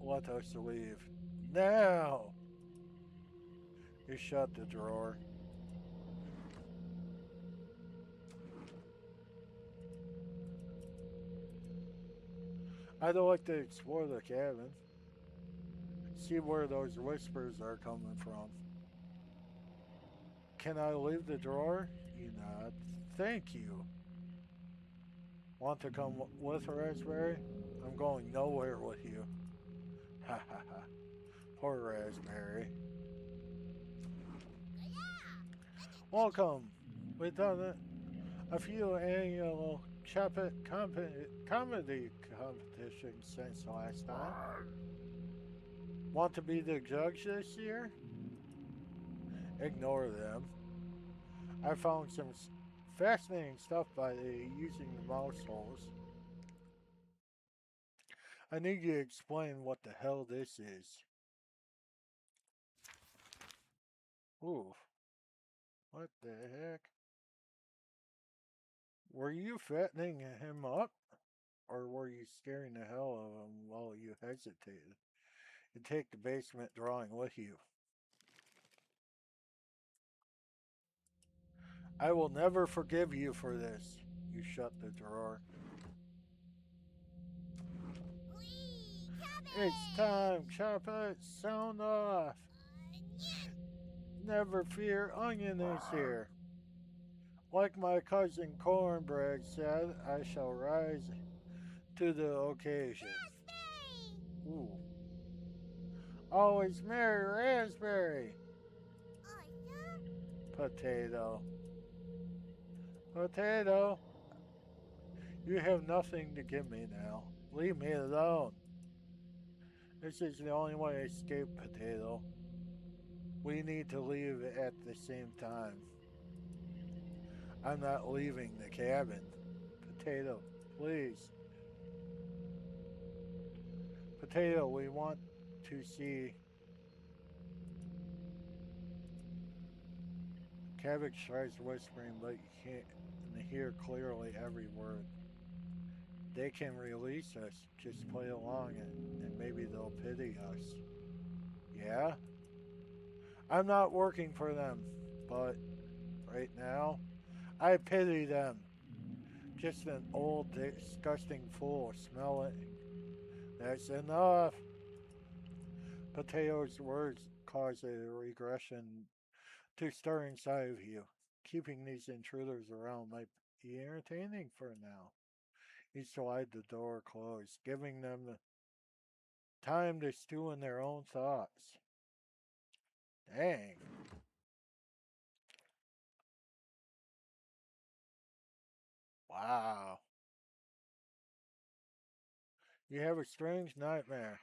Let us leave. Now! You shut the drawer. I'd like to explore the cabin. See where those whispers are coming from. Can I leave the drawer? You nod. Thank you. Want to come with Raspberry? I'm going nowhere with you. Ha ha ha. Poor Raspberry. Welcome. We've done it. A few annual comedy competitions since last time. Want to be the judge this year? Ignore them. I found some fascinating stuff by using the mouse holes. I need you to explain what the hell this is. Ooh, what the heck? Were you fattening him up? Or were you scaring the hell out of him while you hesitated? You take the basement drawing with you. I will never forgive you for this. You shut the drawer. Wee! Cabbage! It's time, Chompettes, sound off. Onion! Never fear, Onion is here. Like my cousin Cornbread said, I shall rise to the occasion. Raspberry! Ooh. Always Merry Raspberry. Arthur? Potato. Potato. You have nothing to give me now. Leave me alone. This is the only way to escape, Potato. We need to leave at the same time. I'm not leaving the cabin. Potato, please. Potato, we want to see. Cabbage tries whispering, but you can't hear clearly every word. They can release us. Just play along and maybe they'll pity us. Yeah? I'm not working for them, but right now, I pity them. Just an old, disgusting fool. Smell it. That's enough. Potato's words cause a regression to stir inside of you. Keeping these intruders around might be entertaining for now. You slide the door closed, giving them time to stew in their own thoughts. Dang. You have a strange nightmare.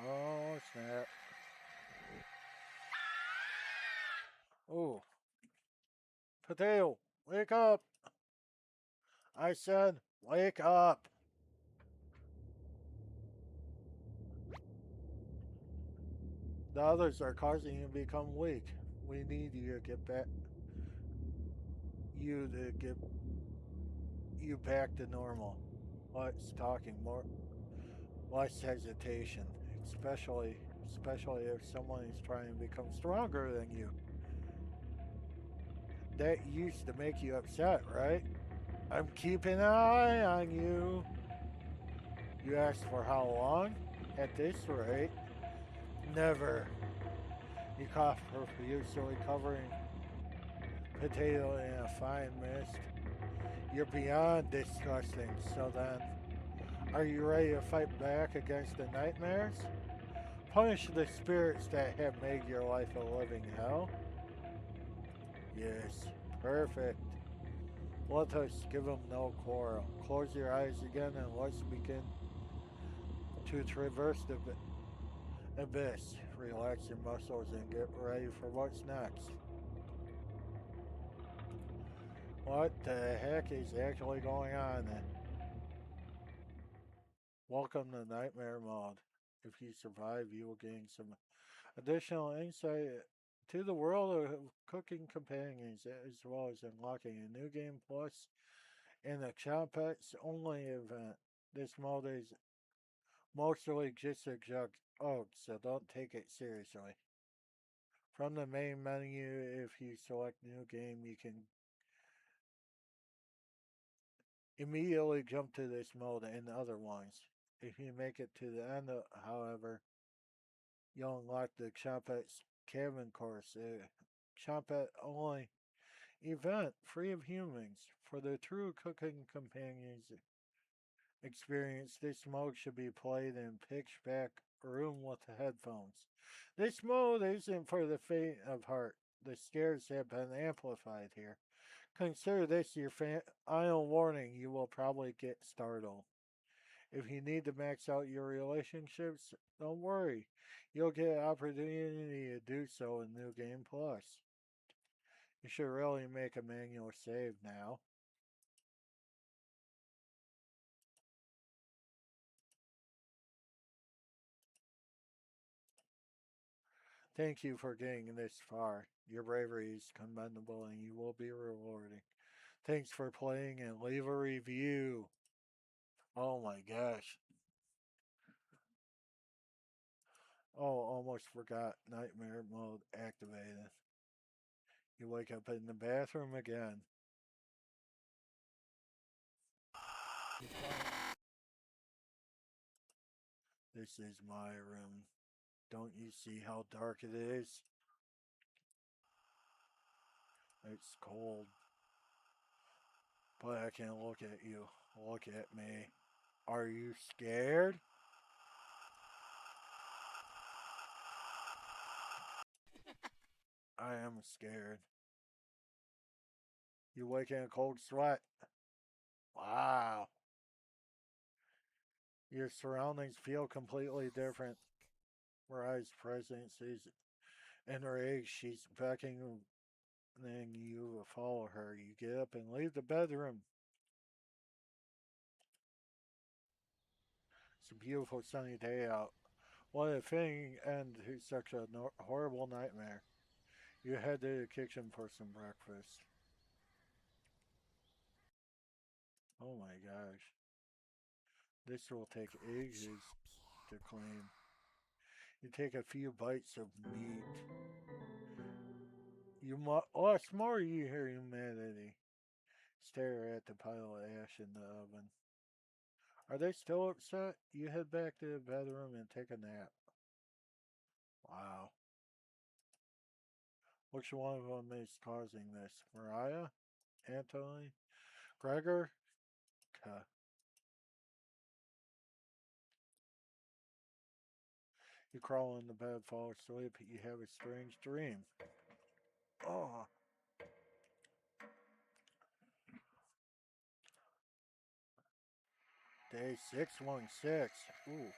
Oh, snap. Oh, Potato, wake up. I said, wake up. The others are causing you to become weak. We need you to get back, you to get you back to normal. Less talking, more, less hesitation, especially if someone is trying to become stronger than you. That used to make you upset, right? I'm keeping an eye on you. You asked for how long? At this rate, never. You coughed profusely, covering Potato in a fine mist. You're beyond disgusting, so then, are you ready to fight back against the nightmares? Punish the spirits that have made your life a living hell? Yes, perfect. Let us give them no quarrel. Close your eyes again and let's begin to traverse the abyss. Relax your muscles and get ready for what's next. What the heck is actually going on? Welcome to Nightmare Mode. If you survive, you will gain some additional insight to the world of cooking companions, as well as unlocking a new game plus and a Chompettes only event. This mode is mostly just a joke, so don't take it seriously. From the main menu, if you select new game, you can immediately jump to this mode and other ones. If you make it to the end, however, you'll unlock the Chompettes cabin course, a Chompette only event free of humans. For the true cooking companions experience, this mode should be played in pitch black room with headphones. This mode isn't for the faint of heart. The scares have been amplified here. Consider this your final warning. You will probably get startled. If you need to max out your relationships, don't worry. You'll get an opportunity to do so in New Game Plus. You should really make a manual save now. Thank you for getting this far. Your bravery is commendable and you will be rewarded. Thanks for playing and leave a review. Oh my gosh. Oh, almost forgot. Nightmare mode activated. You wake up in the bathroom again. This is my room. Don't you see how dark it is? It's cold. But I can't look at you. Look at me. Are you scared? I am scared. You wake in a cold sweat. Wow. Your surroundings feel completely different. Mariah's presence is enraged. She's beckoning you to follow her. You get up and leave the bedroom. It's a beautiful sunny day out. What a fitting end to such a horrible nightmare. You head to the kitchen for some breakfast. Oh my gosh. This will take ages to clean. You take a few bites of meat. You lost more of your humanity. Stare at the pile of ash in the oven. Are they still upset? You head back to the bedroom and take a nap. Wow. Which one of them is causing this? Mariah? Anthony? Gregor? You crawl in the bed, fall asleep. You have a strange dream. Oh, Day 616. Ooh.